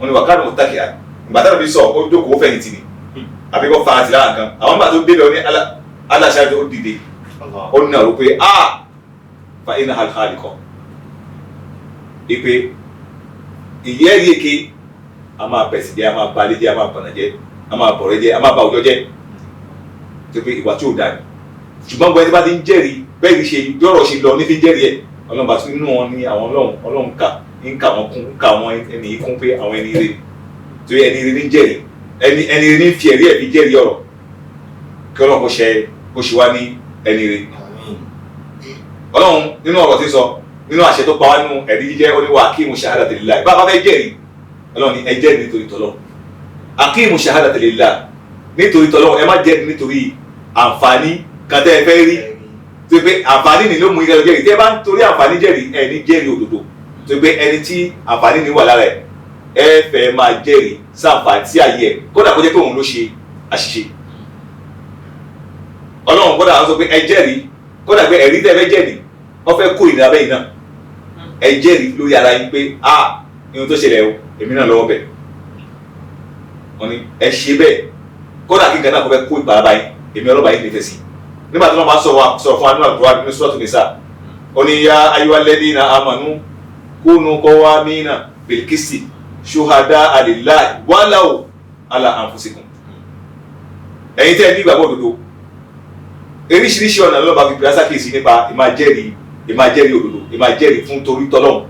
wọn ni wàkàtí mo tàkì à ìgbà táwọn bí sọ ó jókòó ó fẹ̀yìntì ni àbí kò fara ti lára kan àwọn nígbà tó débẹ̀ ó ní ala shahadatu ó dìde ó ní àrò pé fa iná alhali kọ ipe ìyẹ́rì èké a máa bẹ̀sì jẹ́ a máa balẹ̀ jẹ́ a máa bọ̀nà jẹ́ a máa bọ̀rẹ̀ jẹ́ a máa ba òjò jẹ́ tó pé ìwà tí ò dáa ni ṣùgbọ́n gbọ́dọ̀ bá ti ń jẹ́rìí bẹ́ẹ̀ ni ṣe yọ̀rọ̀ ṣe lọ nífi jẹ́rìí ẹ̀ ọlọ́run bá tún nínú wọn ní àwọn ọlọ́run kà wọ́n kún kà wọ́n ẹni yìí kún pé àwọn ẹni rere tó yẹ ẹni rere ń jẹ́rìí ẹni rere ń fi ẹ̀rí ẹ̀ fi jẹ́rìí ọ̀rọ̀ kí ọlọ́run kó ṣe wá ní ẹni rere ọlọ́run nínú ọ̀rọ̀ tí sọ nínú àṣẹ tó pa wá nínú ẹ̀rí jíjẹ́ oníwà aqimu shahadata lillah bá a bá fẹ́ jẹ́rìí ọlọ́run ni ẹ jẹ́rìí nítorí tọ́lọ́ aqimu shahadata lillah nítorí tọ́lọ́ ẹ má jẹ́rìí nítorí àǹfààní kan tẹ́ ẹ fẹ́ rí tó pé àǹfààní ni ló mú ìgbàlódé jẹ́rìí tí ẹ bá ń torí àǹfààní jẹ́rìí ẹ ní jẹ́rìí òdodo tó pé ẹni tí àǹfààní ni wà lára ẹ fẹ́ máa jẹ́rìí sáǹfààní sí ayé ẹ kódà kó jẹ́ pé òun ló ṣe àṣìṣe ọlọ́run kódà àwọn sọ pé ẹ jẹ́rìí kódà pé ẹ̀rí tẹ́ fẹ́ jẹ́rìí wọ́n fẹ́ kó ìnira bẹ́yìn náà ẹ jẹ́rìí lórí ara yín pé ihun tó ṣẹlẹ̀ o èmi náà lọ́wọ́ bẹ̀ wọ́n ní ẹ ṣe bẹ́ẹ̀ kódà kí nǹkan náà kó fẹ́ kó ìpara yín èmi ọlọ́ba yín nífẹ̀ẹ́ sí nígbà tí wọ́n bá sọ̀rọ̀ fún wa nínú àdúrà nínú Suratul Nisa ó ní ya ayyuhal ladhina amanu kunu qawwamina bil qisti shuhada'a lillahi walau ala anfusikum ẹ̀yin tẹ́ ẹ ní ìgbàgbọ́ òdodo eríṣiríṣi ọ̀nà lọ́ba fi pèsè àkíyèsí nípa ìmájẹ́rìí òdodo ìmájẹ́rìí fún torí tọ́lọ́hún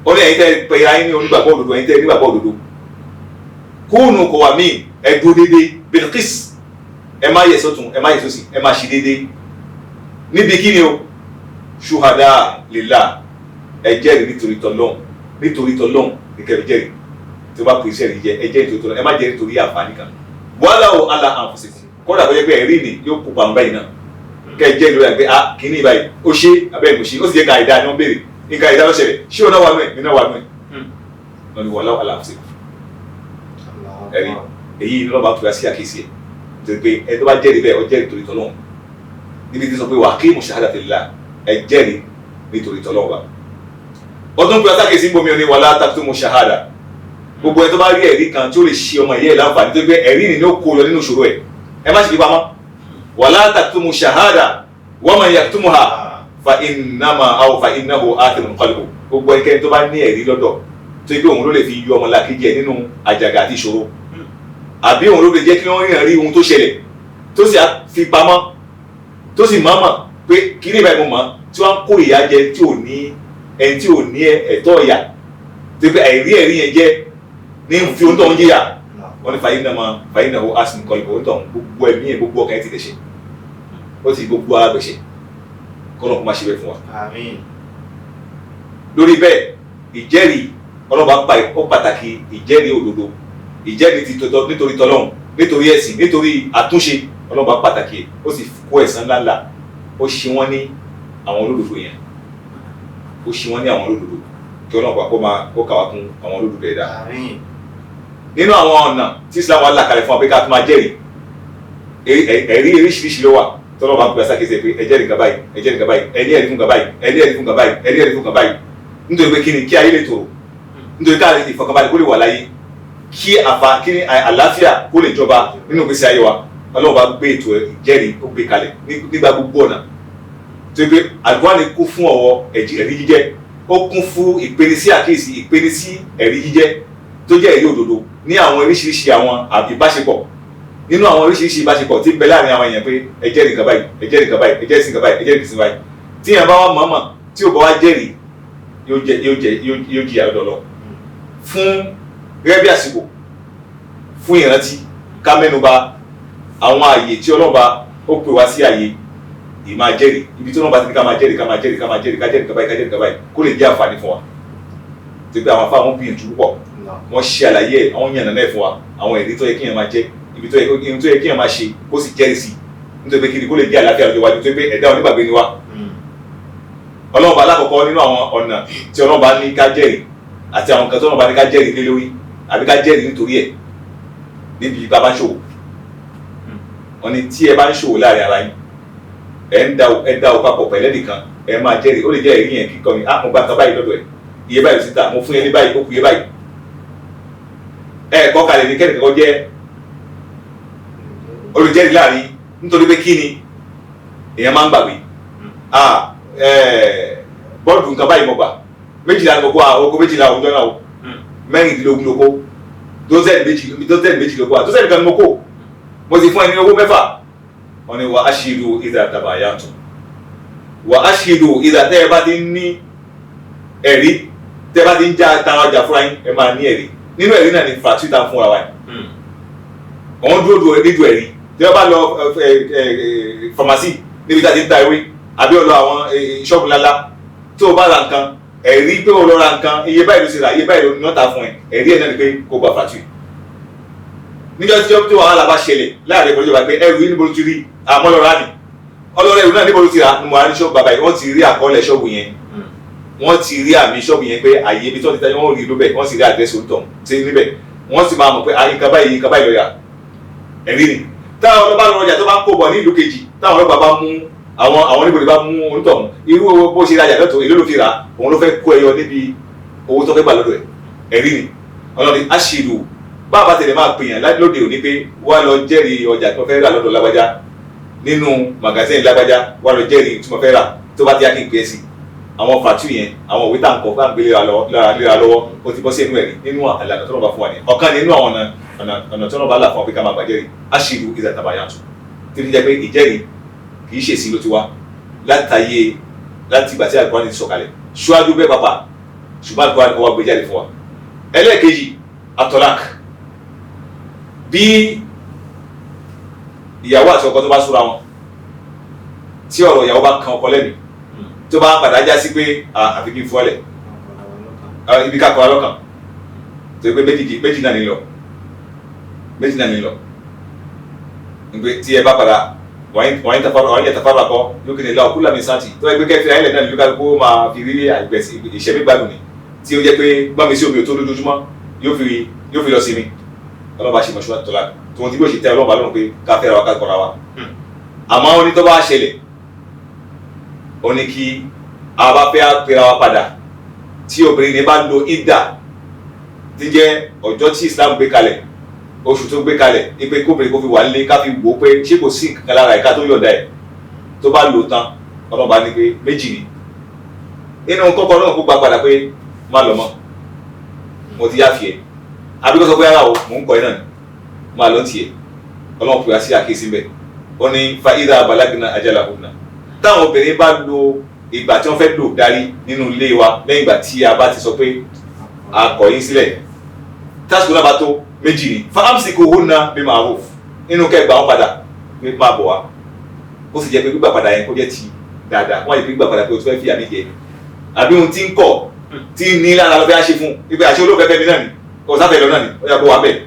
ó ní ẹ̀yin tẹ́ pé ayé ní onígbàgbọ́ òdodo ẹ̀yin tẹ́ nígbàgbọ́ òdodo kúùnù kò wà míì ẹ dúró déédéé bilqis ẹ má yẹ sọ́tún ẹ má yẹ sósì ẹ má ṣe déédéé níbi kí ni o ṣuhada lillah ẹ jẹ́rìí nítorí tọ́lọ́hún ní kẹ́rì jẹ́rìí tí ó bá pèsè ẹ̀rí jẹ ẹ jẹ́rìí nítorí tọ́lọ́hún ẹ má jẹ́rìí nítorí àǹfààní kan walau ala anfusikum kódà bó jẹ́ pé ẹ̀rí ni yóò kópa ń báyìí náà kẹ́ jẹ́ lórí àgbẹ̀ kìíní báyìí ó ṣe abẹ́ ìmọ̀ṣe ó sì jẹ́ ká ìdá ni wọ́n béèrè nǹkan ìdá lọ́sẹ̀rẹ̀ ṣé o náà wà nù ẹ̀ mi náà wà nù ẹ̀ wọ́n ní wọ́lá àlàáfíà ẹ̀rí èyí ni lọ́ba tura sí àkíyèsí ẹ̀ nítorí pé ẹ tó bá jẹ́rìí bẹ́ẹ̀ ọ jẹ́rìí torí tọ́lọ́hún níbi tí sọ pé wà aqimu shahadata lillah ẹ jẹ́rìí nítorí tọ́lọ́hún wa ọdún pé ọtá kìí bomi ọ ní wala taktumu shahada gbogbo ẹ tó bá rí ẹ̀rí kan tí ó lè ṣe ọmọ ìyá ẹ̀ láǹfààní tó gbé ẹ̀rí ni ó kó yọ nínú ìṣòro ẹ̀ ẹ má ṣe fi pamọ́ wala taktumu shahada wa man yaktumuha fa innahu athimun qalbuhu gbogbo ẹnikẹ́ni tó bá ní ẹ̀rí lọ́dọ̀ tó yẹ pé òun ló lè fi yọ ọmọlàkejì ẹ̀ nínú àjàgà àti ìṣòro àbí òun ló lè jẹ́ kí wọ́n ríran rí ohun tó ṣẹlẹ̀ tó sì fi pamọ́ tó sì mọ̀ọ́mọ̀ pé kí ní ìbáyìí mo mọ̀ tí wọ́n ń kó ìyà jẹ tí ò ní ẹni tí ò ní ẹ̀tọ́ ìyà tó pé àìrí ẹ̀rí yẹn jẹ́ ní fi ohun tó ń jìyà wọ́n ní fàyínàwó asin kọ́ ìbò tó ń gbogbo ẹ̀mí ẹ̀ gbogbo ọkàn ẹ̀ ti dẹ̀ṣẹ̀ ó ti gbogbo ara gbẹ̀ṣẹ̀ kọ́nà kó má ṣe bẹ́ẹ̀ fún wa. lórí bẹ́ẹ̀ ìjẹ́rìí ọlọ́ba ó pàtàkì ìjẹ́rìí òdodo ìjẹ́rìí nítorí tọlọ́hun nítorí ẹ̀sìn nítorí àtúnṣe ọlọ́ba pàtàkì ó sì kó ẹ̀san ńláńlá ó ṣe wọ́n ní àwọn olódodo yẹn ó ṣe wọ́n ní àwọn olódodo kí ọlọ́ba kó kàwá kún àwọn olódodo ẹ̀dá. nínú àwọn ọ̀nà tí Islam wà là kalẹ̀ fún wa pé ká tó máa jẹ́rìí ẹ̀rí oríṣiríṣi ló wà tọ́lọ́ máa ń gbé sákèsè pé ẹjẹ́ nìkan báyìí ẹjẹ́ nìkan báyìí ẹni ẹ̀rí fún kan báyìí ẹni ẹ̀rí fún kan báyìí ẹni ẹ̀rí fún kan báyìí nítorí pé kí ni kí ayé lè tòrò nítorí ká ìfọ̀kànbalẹ̀ kó lè wà láyé kí àlàáfíà kó lè jọba nínú ìgbésí ayé wa Ọlọ́run bá gbé ètò ìjẹ́rìí ó gbé kalẹ̀ nígbà gbogbo ọ̀nà tó yẹ pé Al-Qur'ani kún fún ọ̀wọ́ ẹ̀rí jíjẹ́ ó kún fún ìpènisí àkíyèsí ìpènisí ẹ̀rí jíjẹ́ tó jẹ́ ẹ̀rí òdodo ní àwọn oríṣiríṣi àwọn ìbáṣepọ̀ nínú àwọn oríṣiríṣi ìbáṣepọ̀ tí ń bẹ láàrin àwọn èèyàn pé ẹjẹ́ nìkan báyìí ẹjẹ́ nìkan báyìí ẹjẹ́ nìkan báyìí ẹjẹ́ nìkan báyìí tí èèyàn bá wà mọ̀ọ́mọ̀ tí ò bá wá jẹ́rìí yóò jìyà lọ́dọ̀ lọ fún gẹ́gẹ́ bí àsìkò fún ìrántí ká mẹ́nuba àwọn ààyè tí Ọlọ́ba ó pè wá sí ààyè ìmáa jẹ́rìí ibi tí Ọlọ́ba ti ní ká máa jẹ́rìí ká máa jẹ́rìí ká máa jẹ́rìí ká jẹ́rìí ká báyìí ká jẹ́rìí ká báyìí kó lè jẹ́ àǹfààní fún wa tí pé àwọn afá wọn gbìyànjú púpọ̀ wọ́n ṣe àlàyé àwọn yànnà náà fún wa àwọn ẹ̀rí tó yẹ kéèyàn máa jẹ́ ibi tó yẹ kéèyàn máa ṣe kó sì jẹ́rìí sí nítorí pé kí ni kó lè jẹ́ àlàáfíà lọ́jọ́ iwájú tó pé ẹ̀dá onígbàgbé ni wá. Ọlọ́run alákọ̀ọ́kọ́ nínú àwọn ọ̀nà tí Ọlọ́run ní ká jẹ́rìí àti àwọn nǹkan tí Ọlọ́run ní ká jẹ́rìí lé lórí àbí ká jẹ́rìí nítorí ẹ̀ níbi bá bá ń ṣòwò. Wọ́n ní tí ẹ bá ń ṣòwò láàrin ara yín ẹ dá o papọ̀ pẹ̀lẹ́ nìkan ẹ máa jẹ́rìí ó lè jẹ́ ẹ̀rí yẹn kíkọ́ ni mo gba nǹkan báyìí lọ́dọ̀ ẹ̀ iye báyìí síta mo fún yẹn ní báyìí ó kù iye báyìí. Ẹ̀ẹ̀kọ́ kalẹ̀ ní kẹ́nìkan jẹ́ olùjẹ́rìí láàrin nítorí pé kí ni èèyàn máa ń gbàgbé bọ́ọ̀dù nǹkan báyìí mo gbà 12 ni mo kó oko 12 òjò náà o 16 ló kó dozẹ́ẹ̀dì méjì ló kó dozẹ́ẹ̀dì kan ni mo kó mo sì fún ẹni owó 6 wọ́n ní wà á ṣìlú ìdá tàbá yàtọ̀ wà á ṣìlú ìdá tẹ́ ẹ bá ti ní ẹ̀rí tẹ́ ẹ bá ti ń já tara ọjà fúnra yín ẹ máa ní ẹ̀rí nínú ẹ̀rí náà ni fàtúítà fúnra wa yìí wọ́n dúró nídùú ẹ̀rí tí wọ́n bá lọ fàmásì níbi tá a ti ń ta ewé àbí ó lọ àwọn ṣọ́ọ̀bù ńláńlá tó o bá ra nǹkan ẹ̀rí pé o lọ ra nǹkan iye báyìí ló ṣe rà iye báyìí ló ní ọ̀tà fún ẹ ẹ̀rí ẹ̀ náà ni pé kò gba fàtúì níjọ́ tí wàhálà bá ṣẹlẹ̀ láàrin ìpọ́njọ́ bá pé ẹrù yìí níbo ló ti rí àmọ́lọ́ra ni ọlọ́rọ̀ ẹrù náà níbo ló ti rà ní mo rà ní ṣọ́ọ̀bù bàbá yìí wọ́n ti rí àkọọ́lẹ̀ ṣọ́ọ̀bù yẹn wọ́n ti rí àmì ṣọ́ọ̀bù yẹn pé àyè ibi tó ti tẹ́lẹ̀ wọ́n rí lóbẹ̀ wọ́n sì rí àdírẹ́sì òǹtọ̀ sí níbẹ̀ wọ́n sì máa mọ̀ pé nǹkan báyìí lọ́ọ̀yà ẹ̀rí ni táwọn ọlọ́ba lọ ọjà tó bá ń kó bọ̀ ní ìlú kejì táwọn ọlọ́ba bá mú àwọn oníbòdì bá mú òǹtọ̀ irú owó bó ṣe rajà lọ́tọ̀ èló ló fi rà òun ló fẹ́ kó ẹyọ níbi owó tó fẹ́ gbà lọ́dọ̀ ẹ̀ ẹ̀rí ni ọlọ́ni aṣèlú báwa tẹ̀lé máa pèèyàn lóde òní pé wá lọ jẹ́rìí ọjà tí mo fẹ́ rà lọ́dọ̀ lágbájá nínú magazine lágbájá wá lọ jẹ́rìí tí mo fẹ́ rà tó bá ti yá kí n pè é sí àwọn fàtú yẹn àwọn òwe tá à ń kọ fún àgbélé léra lọ́wọ́ ó ti bọ́ sí ẹnu ẹ̀rí nínú àlànà tó náà bá fún wa ní ọ̀kan nínú àwọn ọ̀nà tó náà bá là fún wa pé ká máa gbà jẹ́rìí aṣèlú ìzàtàbà yàtọ̀ tí ó jẹ́ pé ìjẹ́rìí kì í ṣe sí ló ti wá láti ìgbà tí Al-Qur'ani ti sọ̀kalẹ̀ ṣíwájú bẹ́ẹ̀ pàpà ṣùgbọ́n Al-Qur'ani ọwọ́ gbé jáde fún wa. ẹlẹ́ẹ̀kejì atọ́lák bí ìyàwó àti ọkọ tó bá súra wọn tí ọ̀rọ̀ ìyàwó bá kan ọkọ lẹ́nu tó bá padà já sí pé àfi kí n fọ́lẹ̀ ibi ká kọ́ra lọ́kàn tó pé méjì náà ní lọ tí ẹ bá padà wọ́n yẹn tafara kọ́ lókè ní láwọ́ kúlà mi sáàtì tó ẹgbẹ́ kẹfì ayẹlẹ̀ náà nílùú kó máa fi rí ìṣẹ̀mí gbádùn ni tí ó jẹ́ pé gbọ́n mi sí omi ò tó lójoojúmọ́ yóò fi lọ sí mi ọlọ́ba ṣe mọ̀ṣúwà tọ́lá tó wọn ti bí ó ṣe tẹ́ ọlọ́ba lọ́rùn pé ká fẹ́ra wa ká kọ́ra wa àmọ́ ó ní tó bá ṣẹlẹ̀ ó ní kí a bá fẹ́ pera wa padà tí obìnrin ní bá lo ìdà tí jẹ́ ọjọ́ tí Islam gbé kalẹ̀ oṣù tó gbé kalẹ̀ ní pé kóbìnrin kó fi wà nílé ká fi wò ó pé ṣé kò sí nǹkan lára ẹ̀ka tó yọ̀ǹda ẹ̀ tó bá lò tán ọlọ́ba ní pé méjì ni nínú kọ́kọ́ náà kó gba padà pé má lọ mọ́ mo ti yá fi ẹ̀ àbí kó sọ pé ara o mò ń kọ́ ẹ náà ni máa lọ tiẹ̀ ọlọ́run pè wá sí àkíyèsí bẹ́ẹ̀ ó ní fa'idha balagna ajalahunna táwọn obìnrin bá lo ìgbà tí wọ́n fẹ́ lò darí nínú ilé wa lẹ́yìn ìgbà tí a bá ti sọ pé a kọ̀ yín sílẹ̀ tásìkò náà bá tó méjì ni famsikuhunna bi ma'ruf nínú kẹgbà wọn padà pé máa bọ̀ wá ó sì jẹ́ pé gbígbà padà yẹn kó jẹ́ ti dáadáa wọ́n yẹ pé gbígbà padà pé o ti fẹ́ fi àmì jẹ àbí ohun tí ń kọ̀ tí ní lára lọ fẹ́ ṣe fún ipe àṣẹ olóòfẹ́fẹ́ mi náà ni ọ̀sáfẹ́ lọ náà ni ó yà bó wà bẹ́ẹ̀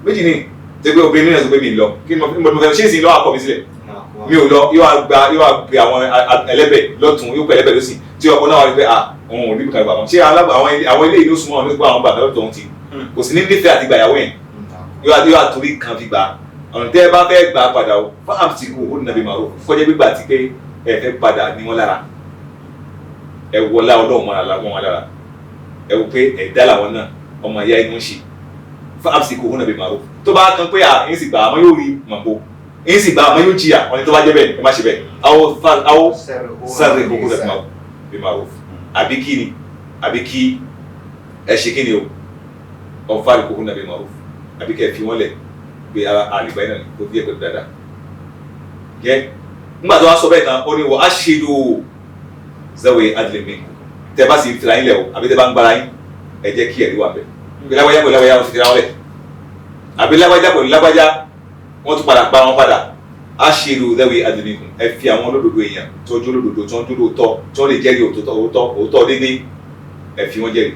méjì ni tẹ́gbẹ́ obìnrin náà sọ pé mi lọ kí ni mo fẹ́ ṣe é sí lọ́wọ́ àkọ́ mi sílẹ̀ mi ò lọ yóò pe àwọn ẹlẹ́bẹ̀ lọ́tún yóò pẹ̀ ẹlẹ́bẹ̀ lọ́sìn tí ọkọ náà wà ní pé àwọn ò rí bùkà gbà wọn ṣé àwọn ilé ìlú súnmọ́ nípa àwọn bàbá lọ́tọ̀ ti kò sí ní nífẹ̀ẹ́ àti gbàyàwó yẹn yóò àtúrí kan fi gbà ọ̀nà tẹ́ ẹ bá fẹ́ gbà padà o fáwọn ti kú ó nàbí màrú kọjá gbígbà tí pé ẹ fẹ́ padà ní wọn lára ẹ wọlá ọlọ́run mọ́ra wọn lára ẹ wò pé ẹ̀dá làwọn náà ọmọ ìyá inú ń ṣe fáwọn ti kú ó nàbí màrú tó bá kan pé ẹ̀yìn sì gbà àmọ́ yóò rí màbo ẹ̀yìn sì gbà àmọ́ yóò jìyà ọ̀nà tó bá jẹ́ bẹ́ẹ̀ ẹ má ṣe bẹ́ẹ̀ àwọ̀ sáré kókó nàbí màrú àbí kí ni àbí kí ẹ ṣe kí ni o ọ̀fà kókó nàbí màrú àbí kẹ́ fi wọ́n lẹ̀ gbé ara àlìbáyé náà kó díẹ̀ pẹ̀lú dáadáa yẹ nígbà tó wá sọ bẹ́ẹ̀ tán ó ní wọ́n á ṣe lò zẹ́wẹ̀ adìlẹ́mì tẹ́ bá sì fìlà yín lẹ̀ o àbí tẹ́ bá ń gbára yín ẹ jẹ́ kí ẹ̀rí wà bẹ́ẹ̀ bí lágbájá pẹ̀lú lágbájá wọ́n fi tẹ́ra wọn lẹ̀ àbí lágbájá pẹ̀lú lágbájá wọ́n tún padà pa wọn padà á ṣe lò zẹ́wẹ̀ adìlẹ́mì ẹ fi àwọn olódodo èèyàn tó jó olódodo tó ń dúró tọ́ tó lè jẹ́rìí òótọ́ dédé ẹ fi wọ́n jẹ́rìí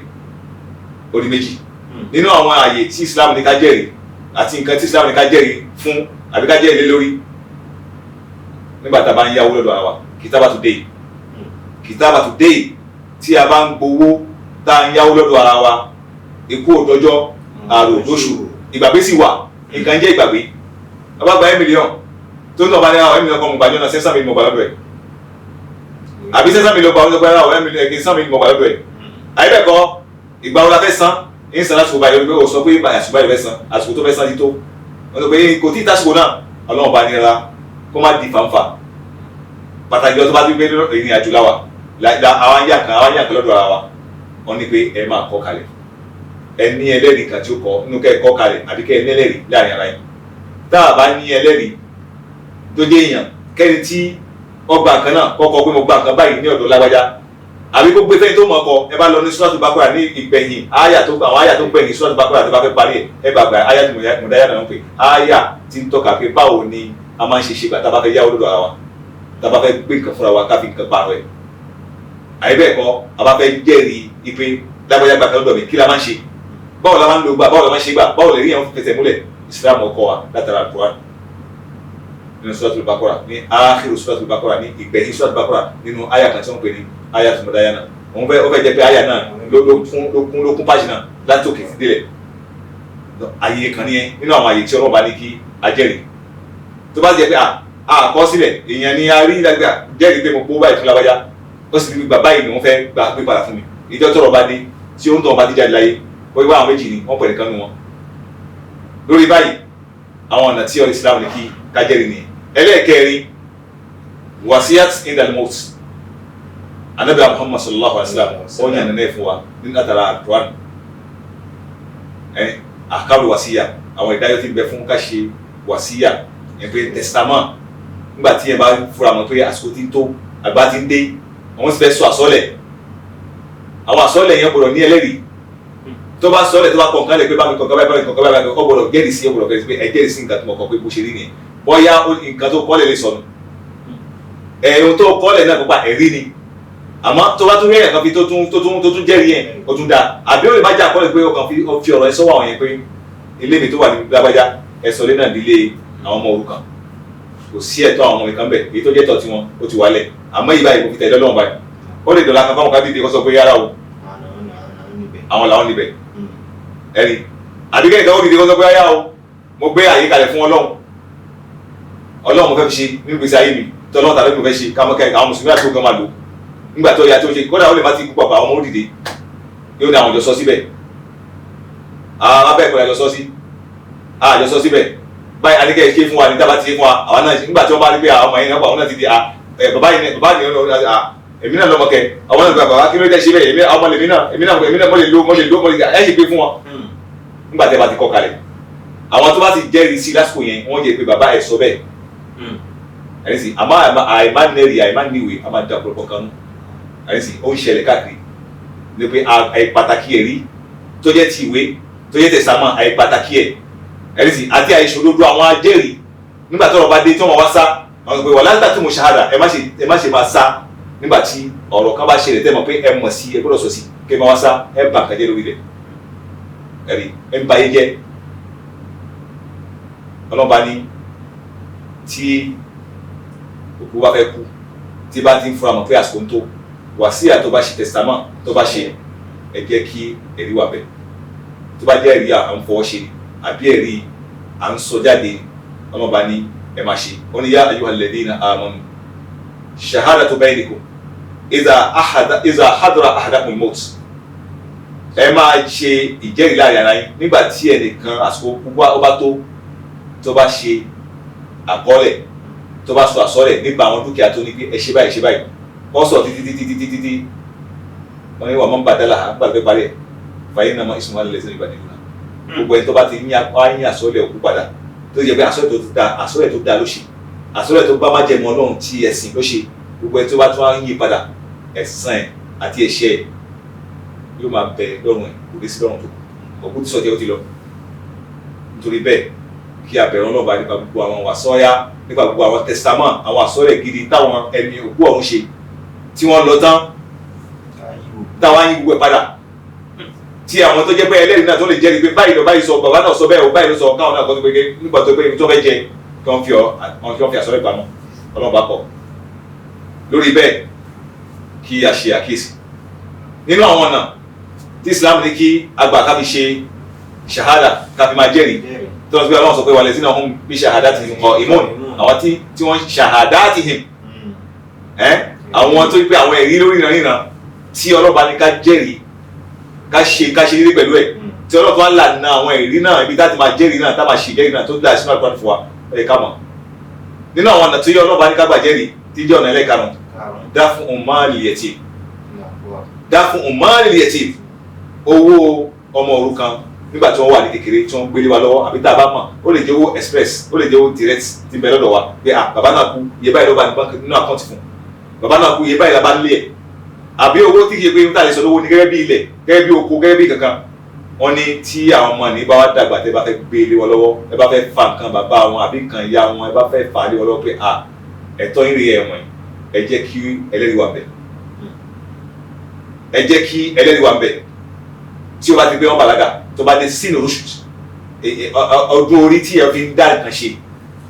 ó di méjì nínú àwọn ààyè tí Islam ní ká jẹ́rìí àti nǹkan tí Islam ní ká jẹ́rìí fún àbí ká jẹ́rìí lé lórí nígbà tá a bá ń yáwó lọ́dọ̀ ara wa kìtàbà today tí a bá ń gbowó tá a ń yáwó lọ́dọ̀ ara wa ikú òdọ́jọ́ àrò lóṣù ìgbàgbé sì wà nǹkan jẹ́ ìgbàgbé a bá gba 1 million tó ń tọ́ bá ní àwọn 1 million kan mo gbàjọ́ náà 600 million mo gbà lọ́dọ̀ ẹ̀ àbí 600 million gbà lọ́dọ̀ ẹ̀ 1 million kì í 100 million mo gbà lọ́dọ̀ ẹ̀ àyẹ̀bẹ̀kọ́ ìgbà wo la fẹ́ san ní sàn láti ọba ìlú sọ pé àsìkò ìfẹ́ san àsìkò tó fẹ́ san ti tó wọ́n sọ pé kò tí ì tásìkò náà ọlọ́run bá nira kó má di fàǹfà pàtàkì ọtọ́ bá ti gbé ìrìn àjò láwà àwọn yà kan lọ́dọ̀ ara wa wọ́n ní pé ẹ máa kọ́ kalẹ̀ ẹ ní ẹlẹ́rìí kan tí ó kọ́ nínú kẹ́ ẹ kọ́ kalẹ̀ àbí kẹ́ ẹ ní ẹlẹ́rìí láàrin ara yín tá a bá ní ẹlẹ́rìí tó dé èèyàn kẹ́ni tí ọgbà kan náà kọ́kọ́ pé mo gbà kan báyìí ní ọ̀dọ̀ lágbájá àbí gbogbo ẹfẹ́ tó mọ̀ ọkọ̀ ẹ bá lọ ní Suratul Baqara ní ìgbẹ̀yìn àwọn àyà tó gbẹ̀yìn Suratul Baqara tó bá fẹ́ parí ẹ bá gba àyà tó mọ̀dáyà náà ń pè àyà tí ń tọ́ka pé báwo ni a máa ń ṣe ṣe gbà tá a bá fẹ́ yáwó lọ́dọ̀ ara wa tá a bá fẹ́ gbé nǹkan fúnra wa ká fi nǹkan pààrọ̀ ẹ̀ àyíbẹ̀ẹ̀kọ́ a bá fẹ́ jẹ́rìí ipe lágbájá gbà kan lọ́dọ̀ mi kí la máa ń ṣe báwo la máa ń lo gbà báwo la máa ń ṣe gbà báwo lè rí àwọn fẹsẹ̀ múlẹ̀ Islam ọkọ wa látara Al-Qur'an nínú Suratul Baqara ní áàkìrù Suratul Baqara ní ìgbẹ̀yìn Suratul Baqara nínú àyà kan tí wọ́n pè ní àyà tó mọ̀dáyà náà ó fẹ́ jẹ́ pé àyà náà ló kún pájì náà láti òkè sí délẹ̀ àyè kan nìyẹn nínú àwọn àyè tí ọlọ́run bá ní kí a jẹ́rìí tó bá jẹ́ pé àkọsílẹ̀ èèyàn ni a rí lágbà jẹ́rìí pé mo gbó báyìí fún lágbájá ó sì ní gbà báyìí ni wọ́n fẹ́ gbà pé padà fún mi ìjọ tọrọ bá dé tí ó ń tọ́ ọba díjà láyé ó wá àwọn méjì ni wọ́n pẹ̀lú kan nù wọn lórí báyìí àwọn ọ̀nà tí Islam ní kí ká jẹ́rìí ni ẹlẹ́ẹ̀kẹrin wasiyat indal maut anabi Muhammad sallallahu alaihi wasallam ó yàn nínú fún wa nínú àtàrà Al-Qur'an àkàrò wàsíyà àwọn ìdájọ́ tí ń bẹ fún ká ṣe wàsíyà ẹgbẹ́ testament nígbà tí ẹ bá fura mọ́ pé àsìkò tí ń tó àgbà tí ń dé àwọn sì fẹ́ sọ àsọ́lẹ̀ àwọn àsọ́lẹ̀ yẹn gbọ́dọ̀ ní ẹlẹ́rìí tó bá sọ́lẹ̀ tó bá kọ̀ọ̀kan lẹ̀ pé bá mi kọ̀ọ̀kan báyìí ọ gbọ́dọ̀ jẹ́rìí sí pé ẹ jẹ́rìí sí nǹkan tó mọ̀ kọ́ pé bó ṣe rí nìyẹn bóyá nǹkan tó kọ́lẹ̀ lè sọnù ohun tó kọ́lẹ̀ náà kópa ẹ̀rí ni àmọ́ tó bá tún rí ẹ̀kan fi tó tún jẹ́rìí yẹn ó tún dáa àbí ó lè má jà kọ́lẹ̀ pé ọkàn fi ọ̀rọ̀ ẹ sọ́wọ́ àwọn yẹn pé ilé mi tó wà ní lágbájá ẹ̀sọ́ lé náà nílé àwọn ọmọ òrukàn kò sí ẹ̀tọ́ àwọn ọmọ ìkan bẹ̀ èyí tó jẹ́ tọ́ tiwọn ó ti wálẹ̀ àmọ́ ìbá ìbò fi tẹ̀lé ọlọ́run báyìí ó lè dọ̀la kan fáwọn ká dìde kó sọ pé yára o àwọn làwọn níbẹ̀ ẹ̀rí àbíkẹ́ ìdáwó dìde kó sọ pé yára o mo gbé àyè kalẹ̀ fún ọlọ́run mo fẹ́ fi ṣe nínú gbèsè ayé mi tọ́lọ́run tàbí mo fẹ́ ṣe kámọ́kẹ́ àwọn mùsùlùmí àti ogun máa lò nígbà tó yà tó ṣe kódà ó lè má ti kú pàpà àwọn ọmọ òdìdè yóò ní àwọn ìjọ sọ síbẹ̀ abẹ́ ìpínlẹ̀ àjọ sọ sí àjọ sọ síbẹ̀ báyìí adékẹ́ ṣe fún wa ní tábà ti ṣe fún wa àwọn náà nígbà tí wọ́n bá rí pé àwọn ọmọ yẹn náà àwọn náà ti di bàbá ni èmi náà lọ́mọkẹ́ àwọn náà bàbá kí ló dé ṣe bẹ́ẹ̀ ọmọ lèmi náà mo lè lo ẹ̀ ṣe pé fún wọn nígbà tí a bá ti kọ́ kalẹ̀ àwọn tó bá ti jẹ́rìí sí lásìkò yẹn wọ́n jẹ́ pé bàbá ẹ̀ sọ bẹ́ẹ̀ ẹni sì àmọ́ àìmánẹ́rì àìmáníwèé a máa da ọ̀pọ̀lọpọ̀ kan nù ẹni sì ó ń ṣẹlẹ̀ káàkiri ní pé àìpàtàkì ẹ̀rí tó jẹ́ ti ìwé tó jẹ́ tẹ̀sámà àìpàtàkì ẹ̀ ẹni sì àti àìṣòdodo àwọn ajẹ́rìí nígbà tọ́rọ̀ bá dé tí wọ́n wá sá àwọn pé wà láńtà tí mo ṣahada ẹ má ṣe máa sá nígbà tí ọ̀rọ̀ kan bá ṣẹlẹ̀ tẹ́ mọ̀ pé ẹ mọ̀ sí ẹ gbọ́dọ̀ sọ sí kí ẹ máa wá sá ẹ bà kàjẹ́ lórí rẹ̀ ẹ̀rí ẹ ń ba ayé jẹ́ ọlọ́ba ní tí òkú bá fẹ́ kú tí bá ti ń fura mọ̀ pé àsìkò ń tó wàsíà tó bá ṣe testament tó bá ṣe ẹ jẹ́ kí ẹ̀rí wà bẹ́ẹ̀ tó bá jẹ́ ẹ̀rí à ń fọwọ́ ṣe àbí ẹ̀rí à ń sọ jáde ọlọ́ba ní ẹ máa ṣe ó ní yá ayyuhal ladhina amanu shahadatu bainikum idha hadara ahadakumul maut ẹ máa ṣe ìjẹ́rìí láàrin ara yín nígbà tí ẹnìkan àsìkò púpọ̀ ó bá tó bá ṣe àkọọ́lẹ̀ tó bá sọ àsọlẹ̀ nípa àwọn dúkìá tó ní pé ẹ ṣe báyìí wọ́n sọ títí wọ́n ní wà mọ́ bàdálà àgbàgbé parí ẹ̀ fàyè náà mọ́ ìsúnmọ́ lẹ́sẹ̀ nígbà nínú náà gbogbo ẹni tó bá ti ní àsọlẹ̀ òkú padà tó yẹ pé àsọlẹ̀ tó da ló ṣe àsọlẹ̀ tó bá má jẹ mọ́ Ọlọ́run tí ẹ̀sìn ló ṣe gbogbo ẹni tó bá tún á yí padà ẹ̀san ẹ̀ àti ẹ̀ṣẹ̀ ẹ̀ yóò máa bẹ lọ́rùn ẹ̀ kò dé sí lọ́rùn tó òkú ti sọ jẹ́ ó ti lọ nítorí bẹ́ẹ̀ kí abẹ̀rẹ̀ ọlọ́ba nípa gbogbo àwọn wàsọ́yá nípa gbogbo àwọn testament àwọn àsọ́lẹ̀ gidi táwọn ẹni òkú ọ̀run ṣe tí wọ́n lọ tán táwọn á yí gbogbo ẹ̀ padà tí àwọn tó jẹ́ pé ẹlẹ́rìí náà tó lè jẹ́rìí pé báyìí lọ báyìí sọ bàbá náà sọ bẹ́ẹ̀ o báyìí ló sọ káwọn náà kọ́ tó pé nígbà tó pé ibi tó fẹ́ jẹ kí wọ́n fi àsọ́lẹ̀ pamọ́ ọlọ́ba kọ̀ lórí bẹ́ẹ̀ kí a ṣe àkíyèsí nínú àwọn ọ̀nà tí Islam ní kí àgbà ká fi ṣe ṣahada ká fi máa jẹ́rìí tó ń sọ pé Ọlọ́run sọ pé wàlẹ̀ sínú ọ̀hún bí shahadatihim qa'imun àwọn tí wọ́n shahadatihim àwọn tó pé àwọn ẹ̀rí lórí ìrìnà tí ọlọ́ba ní ká jẹ́rìí ká ṣe nílé pẹ̀lú ẹ̀ tí ọlọ́ba wá lànà àwọn ẹ̀rí náà ibi táti máa jẹ́rìí náà tá máa ṣe jẹ́rìí náà tó dá sínú àgbà fún wa ẹ̀ ká mọ̀ nínú àwọn ọ̀nà tó yẹ ọlọ́ba ní ká gbà jẹ́rìí tí jẹ́ ọ̀nà ẹlẹ́karùn-ún dá fún ummalil yatim owó ọmọ òrukàn nígbà tí wọ́n wà ní kékeré tí wọ́n gbélé wa lọ́wọ́ àbí tá a bá mọ̀ ó lè jẹ́ owó express ó lè jẹ́ owó direct tí ń bẹ lọ́dọ̀ wa pé bàbá náà kú iye báyìí ló bá ní báńkì nínú àkáǹtì fún bàbá náà kú iye báyìí la bá ń lé ẹ̀ àbí owó tí kìí pé níta lè sọ lówó ní gẹ́gẹ́ bí ilẹ̀ gẹ́gẹ́ bí oko gẹ́gẹ́ bí kankan wọ́n ní tí àwọn ọmọ ní bá wá dàgbà tẹ́ bá fẹ́ gbé lé wọn lọ́wọ́ ẹ bá fẹ́ fa nǹkan bàbá wọn àbí nǹkan ìyá wọn ẹ bá fẹ́ fà á lé wọn lọ́wọ́ pé ẹ̀tọ́ yín rí ẹ̀wọ̀n ẹ jẹ́ kí ẹlẹ́rìí wà bẹ̀ ẹ jẹ́ kí ẹlẹ́rìí wà bẹ̀ tí o bá ti gbé wọn bàlágà tó bá dé sínú oṣù ọdún orí tí ẹ fi ń dá nǹkan ṣe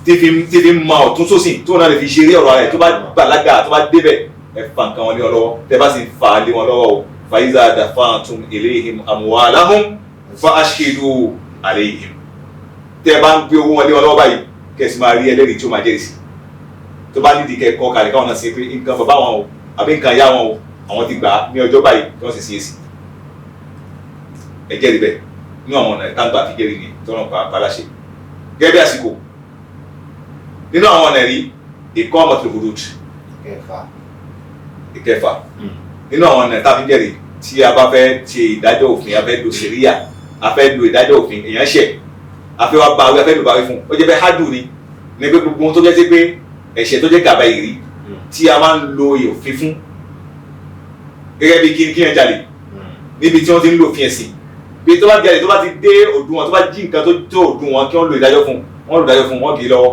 tí fi ń mọ ọ̀tún sósì tó náà lè fi ṣe eré ọ̀rọ̀ rẹ̀ tó bá bàlágà tó bá débẹ̀ ẹ fa nǹkan wọn lé wọn lọ́wọ́ tẹ́ bá sì fà á lé wọn lọ́wọ́ o fa iza dafa'tum ilayhim amwalahum fa ashhidu alayhim tẹ́ bá ń gbé owó wọn lé wọn lọ́wọ́ báyìí kẹ́sì máa rí ẹlẹ́rìí tí ó máa jẹ́rìí sí tó bá nídìí kẹ́kọ̀ọ́ kàlẹ́ káwọn náà ṣe pé nǹkan bàbá wọn o àbí nǹkan ìyá wọn o àwọn ti gbà á ní ọjọ́ báyìí kí wọ́n sì ṣiyèsí ẹ jẹ́rìí bẹ́ẹ̀ ní àwọn ọ̀nà ìtàgbà fi jẹ́rìí ni tọ́nà paláṣẹ gẹ́gẹ́ bí àsìkò nínú àwọn ọ̀nà ẹ̀rí ìkọ́ ọmọtò hudud ìkẹfà nínú àwọn ọ̀nà ìtàfi jẹ́rìí tí a bá fẹ́ ṣe ìdájọ́ òfin a fẹ́ lo ṣẹ̀ríyà a fẹ́ lo ìdájọ́ òfin èèyàn ṣẹ̀ a fẹ́ wá báwí a fẹ́ lo báwí fún ó jẹ́ bẹ́ẹ̀ hádù ni ní pé gbogbo ohun tó jẹ́ sí pé ẹ̀ṣẹ̀ tó jẹ́ gàba ìrí tí a máa ń lo òfin fún gẹ́gẹ́ bí kí ẹ jalè níbi tí wọ́n ti ń lo òfin ẹ̀sìn bí tó bá jalè tó bá ti dé òdùnwọ̀n tó bá jí nǹkan tó òdùnwọ̀n kí wọ́n lo ìdájọ́ fún wọ́n lo ìdájọ́ fún wọn kì í lọ́wọ́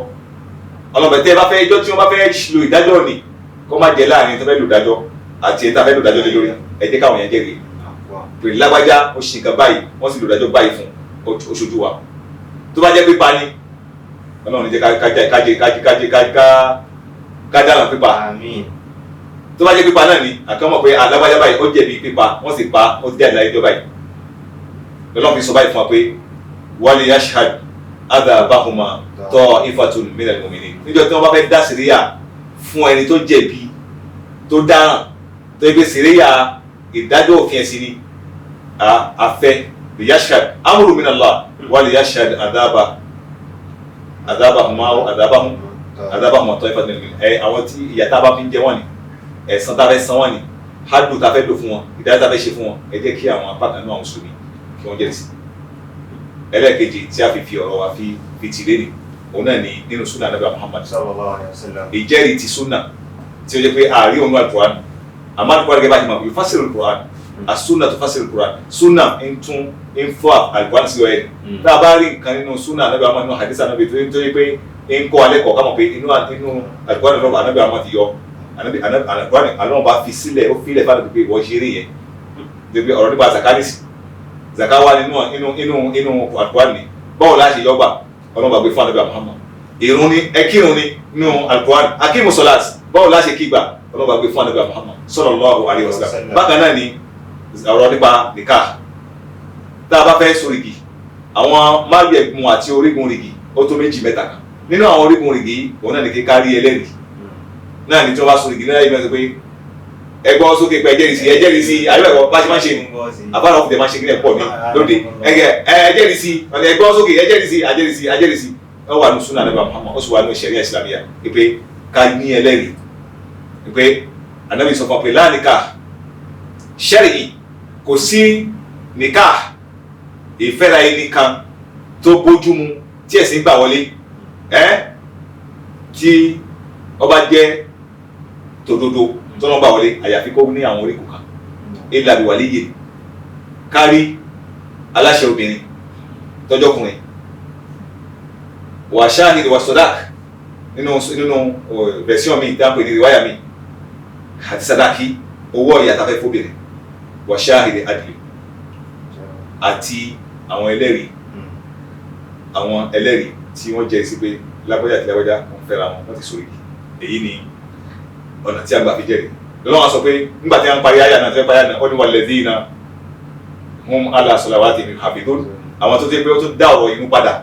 ọlọ́bẹ̀tẹ́ bá fẹ́ ẹjọ́ tí wọ́n bá fẹ́ lo ìdájọ́ ni kó má jẹ́ láàrin tó fẹ́ lo ìdájọ́ àti ẹ̀ta fẹ́ lo ìdájọ́ lé lórí ẹ jẹ́ káwọn yẹn jẹ́rìí pé lágbájá ó ṣe nǹkan báyìí wọ́n sì lo ìdájọ́ báyìí fún oṣooju wa tó bá jẹ́ pípa ni Ọlọ́run jẹ́ ká dáná pípa tó bá jẹ́ pípa náà ni àkànmọ̀ pé alágbájá báyìí ó jẹ̀bi pípa wọ́n sì pa ó ti jáde láyé jọ báyìí lọ́lọ́run fi sọ báyìí fún wa pé wali yashhad adhabahuma ta'ifatun minal mu'minin níjọ́ tí wọ́n bá fẹ́ dá síríyà fún ẹni tó jẹ̀bi tó dáràn tó yẹ pé síríyà ìdájọ́ òfin ẹ̀sìn ni afẹ́ yashhad amru minallah wali yashhad adhabahuma ta'ifatun minal mu'minin àwọn tí ìyà tá a bá fi ń jẹ wọ́n ni ẹ̀san tá a fẹ́ san wọ́n ni hádùn tá a fẹ́ lò fún wọn ìdájọ́ tá a fẹ́ ṣe fún wọn ẹ jẹ́ kí àwọn apá kan náà mùsùlùmí kí wọ́n jẹ́rìí sí ẹlẹ́ẹ̀kejì tí a fi ọ̀rọ̀ wa fi tì lé ní òun náà ni nínú súnà Ànábì Muhammad sallallahu alaihi wasallam ìjẹ́rìí ti súnà tí ó jẹ́ pé ààrí òun Al-Qur'an àmọ́ Al-Qur'an gẹ́gẹ́ bá ti mọ̀ pé fásirù Al-Qur'an as-súnà tó fásirù Al-Qur'an súnà ń fọ́ Al-Qur'an sí ọ̀yẹ́ tá a bá rí nǹkan nínú súnà Ànábì Muhammad nínú hadith Ànábì tó yẹ pé ń kọ́ alẹ́ kọ̀ọ̀kan mọ̀ pé inú Al-Qur'an lọ́wọ́ Ànábì Muhammad ti yọ Ọlọ́run bá fi sílẹ̀ ó filẹ̀ fáwọn pé wọ́n ṣeré yẹn débi ọ̀rọ̀ nípa zakanisi zaka wà nínú Al-Qur'an ni báwo láti yọgbà Ọlọ́run bá gbé fún ànábì Muhammad ìrun ni ẹkírun ni nínú Al-Qur'an akíìmù sọlát báwo láti kígbà Ọlọ́run bá gbé fún ànábì Muhammad sallallahu alaihi wasallam. Bákan náà ni ọ̀rọ̀ nípa nikah tá a bá fẹ́ so igi àwọn májẹ̀mú àti orígun igi ó tó méjì mẹ́ta kan nínú àwọn orígun igi òun náà ní kí kárí ẹlẹ́rìí náà ní tí wọ́n bá so igi náà yìí mẹ́sàn pé ẹgbọ́n sókè pé ẹjẹ́rìí sí àríwẹ̀kọ́ bá ṣe máa ṣe ní àbára ọ̀fùdẹ̀ máa ṣe kí ní ẹ̀pọ̀ mi lóde ẹjẹ́rìí sí ẹgbọ́n sókè ẹjẹ́rìí sí ó wà ní súnà Ànábì Muhammad ó sì wà ní ṣẹ̀ríà Ìsìlámíyà pé ká ní ẹlẹ́rìí pé Ànábì sọ fún pé la nikah ṣẹ́rìí kò sí nikah ìfẹ́ra ẹni kan tó bójúmu tí ẹ̀sìn gbà wọlé tí ọba jẹ́ tòdodo tọ́nà gbà wọlé àyàfi kó ní àwọn oríkùn kan ilà bí wàlíyè kárí aláṣẹ obìnrin tọ́jọ́kùnrin wà ṣáàhìdì wà sọ́dák nínú version mi dáńpé ní riwáyà mi àti sàdákì owó ọ̀yà tafẹ́ fóbìnrin wà ṣáàhìdì adìlẹ̀ àti àwọn ẹlẹ́rìí tí wọ́n jẹ́ sí pé lágbájá àti lágbájá wọ́n fẹ́ra wọn ti sórí èyí ni ọ̀nà tí a gbà fi jẹ́rìí lọ́wọ́ sọ pé nígbà tí a ń parí àyà náà tẹ́ parí àyà náà ó ní walladhina hum ala salawatihim hafidhun àwọn tó tẹ́ pé ó tún dá ọ̀rọ̀ inú padà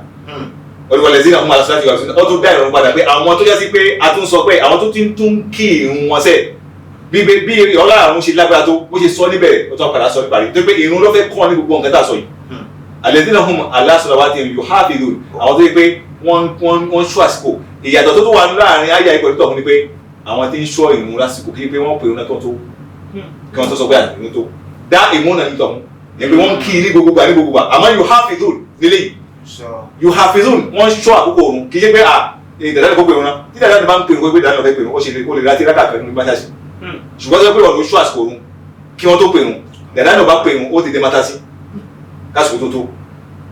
ó ní walladhina hum ala salawatihim hafidhun ó tún dá ìrọ̀rùn padà pé àwọn tó jẹ́ sí pé a tún sọ pé àwọn tó ti tún kí ìrun wọn sẹ́ bí ọlá àrùn ṣe lágbára tó bó ṣe sọ níbẹ̀ ó tún padà sọ níparí tó pé ìrun ló fẹ́ kọ́ ní gbogbo nǹkan tá a sọ yìí alladhina hum ala salawatihim yuhafidhun àwọn tó yẹ pé wọ́n ṣọ́ àsìkò ìyàtọ̀ tó wà láàrin àyà ìpẹ̀lú tọ̀hún ni pé àwọn tí ń ṣọ́ ìrun lásìkò kí pé wọ́n pè ìrun náà tó kí wọ́n tó sọ pé àti ìrun tó dá ìmú náà ní tọ̀hún ní pé wọ́n kí ní gbogbo gbà àmọ́ yuhafidhun nílé yuhafidhun wọ́n ṣọ́ àkókò òrun kì í ṣe pé dàdá ní kó pè ìrun náà tí dàdá ní bá ń pè ìrun pé dàdá ní ọ̀fẹ́ pè ìrun ó lè rántí rákà kan ní mátàsí ṣùgbọ́n tó pé wọ́n ló ṣọ́ àsìkò òrun kí wọ́n tó pè ìrun dàdá ní ọba pè ìrun ó ti dé mátàsí kásìkò tó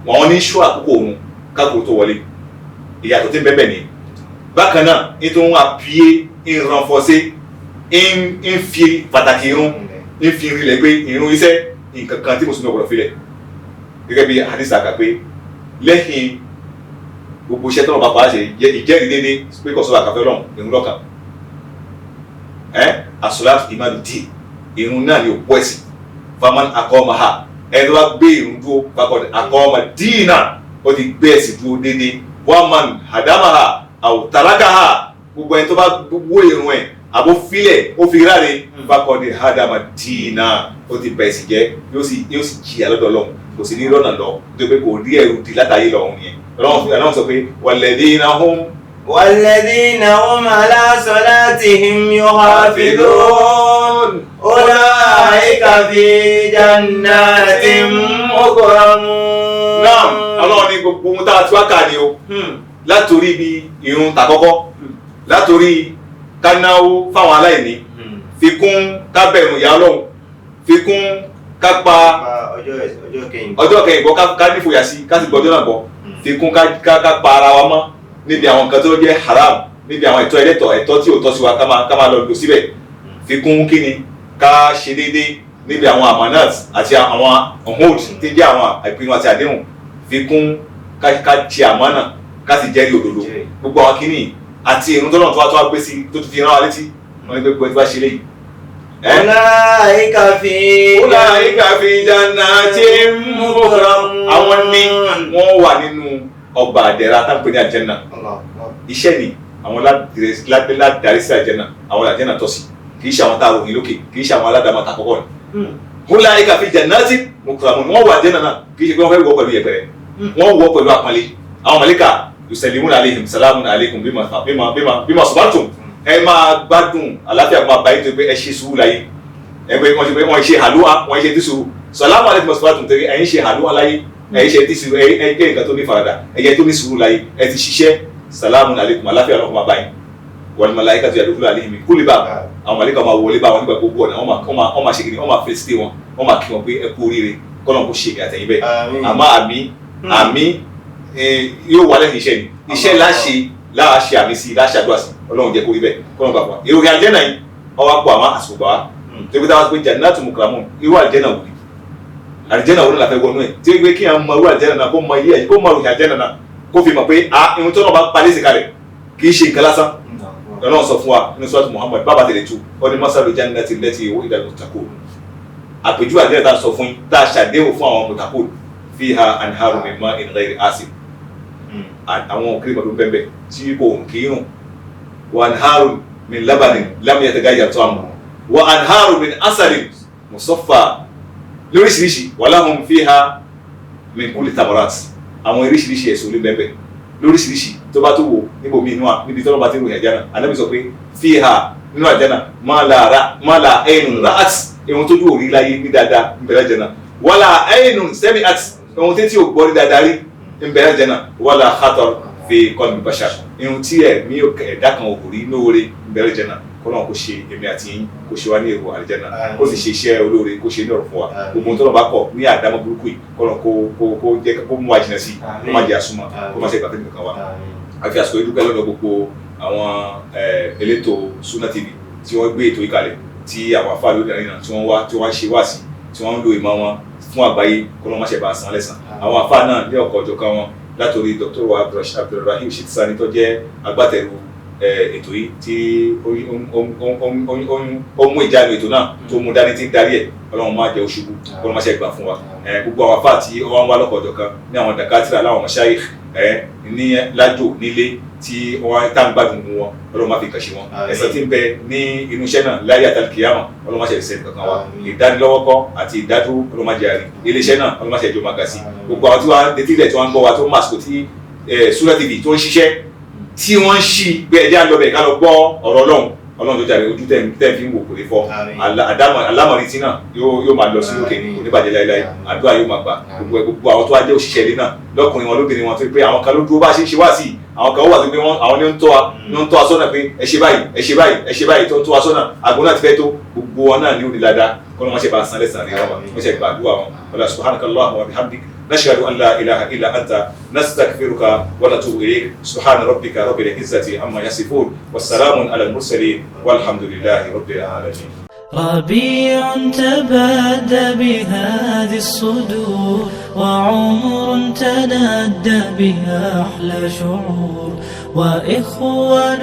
wọ́n ní ṣọ́ àkókò òrun kákòó tó wọlé ìyàtọ̀ tí ń bẹ́ẹ̀ ni bákan náà ètò ń appuyer ń renforcer ń fi pàtàkì irun ń fi rinlẹ̀ pé irun iṣẹ́ nǹkan kan tí mùsùlùmí ọ̀pọ̀lọpọ̀ filẹ̀ gẹ́gẹ́ bí hadith àkà pé lẹ́yìn gbogbo iṣẹ́ tó wọn bá pa á ṣe ìjẹ́rìí déédéé pé kò sọ́wọ́ àkàfẹ́ lọ́hùn irun lọ́kàn as-salatu imaduddin irun náà ni òpó ẹ̀sìn faman aqamaha ẹni tó bá gbé irun dúró fakọ̀dé aqama dina ó ti gbé ẹ̀sìn dúró déédéé waman hadamaha aw tarakaha gbogbo ẹni tó bá wó irun ẹ̀ àbó filẹ̀ ó fi ráre fakọ̀dé hadama dina ó ti bẹ̀ ẹ̀sìn jẹ́ yóò sì jìyà lọ́dọ̀ Ọlọ́run kò sí ní rọ́nà lọ tó pé kò rí ẹrù di látàyè lọ́hùn yẹn Ọlọ́run sọ pé walladhina hum ala salatihim yuhafidhun ulaika fi jannatin mukramun. Náà Ọlọ́run ní gbogbo ohun tá a ti wá kà ní o látòrí ibi ìrun tàkọ́kọ́ látòrí kánáwó fáwọn aláìní fi kún kábẹ̀rù ìyá Ọlọ́run fi kún kápá ọjọ́ kẹyìn gbọ́ ká nífòyà sí ká sì gbọ́jọ́ náà gbọ́ fi kún ká pa ara wa mọ́ níbi àwọn nǹkan tó jẹ́ haram níbi àwọn ẹ̀tọ́ tí ò tọ́ sí wa ká máa lọ lò síbẹ̀ fi kún kíni ká ṣe déédéé níbi àwọn amanat àti àwọn ọ̀hún tí jẹ́ àwọn ìpinnu àti àdéhùn fi kún ká ṣe àmánà ká sì jẹ́rìí òdodo gbogbo àwọn kíní àti ìrun tọ́nà tó wá gbé sí tó fi rán wa létí wọn ní pé gbogbo ẹni bá ṣe léyìí. Ulaika fi jannatin mukramun. Àwọn ní wọ́n wà nínú ọgbà àdẹ̀ra táǹpé ní àjẹ́nà. Iṣẹ́ ni àwọn ládàrí sí àjẹ́nà àwọn àjẹ́nà tọ́ sí kìí ṣe àwọn tá a ròyìn lókè kìí ṣe àwọn aládàmà tàkọ́kọ́ ni. Ulaika fi jannatin mukramun wọ́n wà àjẹ́nà náà kìí ṣe pé wọ́n fẹ́ wọ́ pẹ̀lú yẹpẹrẹ wọ́n wọ́ pẹ̀lú àpọ́nlé àwọn màlíkà yusallimuna alayhim salamun alaykum bima sabartum ẹ máa gbádùn àlàáfíà máa bá yín tó pé ẹ ṣe sùúrù láyé ẹ pé wọ́n ṣe hàlúwà wọ́n ṣe tíṣù salamun alaykum sabartum tẹ́lẹ̀ ẹ̀yin ṣe hàlúwà láyé ẹ̀yin ṣe tíṣù ẹ jẹ́ nǹkan tó ní faradà ẹ̀yẹ tó ní sùúrù láyé ẹ ti ṣiṣẹ́ salamun alaykum àlàáfíà náà máa bá yín wal malaikatu yadkhuluna alayhim min kulli bab àwọn màlíkà máa wọlé bá wọn nígbà gbogbo ọ̀nà wọ́n máa ṣe kìnnì wọ́n máa fèsì wọn wọ́n máa kí wọn pé ẹ kú oríire kọ́nà kó ṣe àtẹ̀yìn bẹ́ẹ̀ àmọ́ àmì yóò wà lẹ́yìn iṣẹ́ ni iṣẹ́ láṣẹ àmì sí láṣàdúrà sí Ọlọ́run jẹ́ kó rí bẹ́ẹ̀ kọ́nà bàbá ìròyìn àjẹ́nà yìí ọwọ́ àpò àmọ́ àsìkò gbà wá tó gbé táwọn pé jannatu mukramun irú àlìjẹ́nà wò ni àlìjẹ́nà wò ni làfẹ́ wọnú ẹ̀ tí ó gbé kí àwọn ọmọ irú àlìjẹ́nà náà kó mọ iye ẹ̀ kó mọ òrùn àlìjẹ́nà náà kó fi mọ̀ pé irun tó náà bá palẹ́ sí kalẹ̀ kì í ṣe nǹkan lásán lọ́nà sọ fún wa nínú sọ́ọ̀tù Muhammad bàbá tẹ̀lé tu ó ní masalu jannati allati wu'ida al-muttaqun àpèjúwe àlìjẹ́nà tá a sọ fún yín tá a ṣàdéhùn fún àwọn muttaqun fiha anharu min ma'in ghayri asin àwọn òkèrè mọ̀lú bẹ́ẹ̀ tí kò ń kírun wa anharu min labanin lam yataghayyar ta'amuhu wa anharu min asalin musaffa lóríṣiríṣi wa lahum fiha min kulli thamarat àwọn oríṣiríṣi èso ló bẹ́ẹ̀ lóríṣiríṣi tó bá tó wò níbo mi níbi tó bá ti ròyìn àjánà Ànábì sọ pé fiha nínú àjánà ma la aynun ra'at ohun tó dúró rí láyé ní dáadáa ń bẹ̀rẹ̀ àjánà wala aynun sami'at ohun tí ò gbọ́ rí dáadáa rí ń bẹ̀rẹ̀ àjánà wala khatar fi qalbi bashar ohun tí ẹ̀mí ẹ̀dá kan ò rí lóore ń bẹ̀rẹ̀ àjánà kọ́nà kó ṣe èmi àti yín kó ṣe wá ní èrò àlìjẹ́nà kó sì ṣe iṣẹ́ olóore kó ṣe ní ọ̀rọ̀ fún wa gbogbo tó lọ bá kọ̀ ní àdámọ́ burúkú yìí kọ́nà kó jẹ́ kó mú wa jìnà sí kó má jẹ́ àsúnmọ́ kó má ṣe ìgbà tẹ́lẹ̀ kankan wa. àfi àsìkò ìdúpẹ́ lọ́dọ̀ gbogbo àwọn elétò Sunna TV tí wọ́n gbé ètò ìkàlẹ̀ tí àwọn afá lórí àríyànà tí wọ́n ṣe wá sí tí wọ́n ń lo ìmọ̀ wọn fún àgbáyé kọ́nà má ṣe bá san lẹ́san àwọn afá náà ní ọ̀kọ̀ ọ̀jọ̀kan wọn látòrí Dr. Abdulrahim Shittsani tó jẹ́ agbátẹrù ètò yìí tí ó mú ìjánu ètò náà tó mú dání tí ń darí ẹ̀ Ọlọ́run máa jẹ́ oṣùgbù Ọlọ́run máa ṣe gbà fún wa gbogbo àwọn afá tí ó wá ń wá lọ́kọ̀ọ̀jọ̀ kan ní àwọn dàkátìrà láwọn mashayikh ní lájò nílé tí wọ́n tá ń gbádùn wọn Ọlọ́run máa fi kàn ṣe wọn ẹ̀san tí ń bẹ ní inú iṣẹ́ náà láyé àtàlùkìyàmọ̀ Ọlọ́run máa ṣe ìṣẹ́ kankan wa ìdánilọ́wọ́kọ́ àti ìdádúró Ọlọ́run máa jẹ́ àrí iléeṣẹ́ náà Ọlọ́run máa ṣe ìjọba gà sí gbogbo àwọn tí wọ́n detílẹ̀ tí wọ́n ń gbọ́ wa tó máa sọ tí Sunna TV tó ń ṣiṣẹ́ tí wọ́n ń ṣí gbé ẹjẹ́ àlọ́bẹ̀ ká lọ gbọ́ ọ̀rọ̀ Ọlọ́run tó jàre ojú tẹ́ fi ń wò kò lè fọ́ alámọ̀rí tí náà yóò máa lọ sí òkè oníbàjẹ́ láíláí àdúrà yóò máa gbà gbogbo àwọn tó wá jẹ́ òṣìṣẹ́ ilé náà lọ́kùnrin wọn lóbìnrin wọn tó pé àwọn kan ló dúró bá ṣe ń ṣe wá sí àwọn kan ó wà tó pé àwọn ní ń tọ́ wa sọ́nà pé ẹ ṣe báyìí ẹ ṣe báyìí ẹ ṣe báyìí tó ń tọ́ wa sọ́nà àgbo náà ti fẹ́ tó gbogbo wọn náà ní òní ládàá kọ́nà wọn ṣe bá san lẹ́sàn rí wọn wọ́n ṣe gbàdúrà wọn wala subhanakallahumma wa bihamdik نشهد أن لا إله إلا أنت نستغفرك ونتوب إليك سبحان ربك رب العزة عما يصفون والسلام على المرسلين والحمد لله رب العالمين ربيع تبادى بهذه الصدور وعمر تنادى بها أحلى شعور وإخوان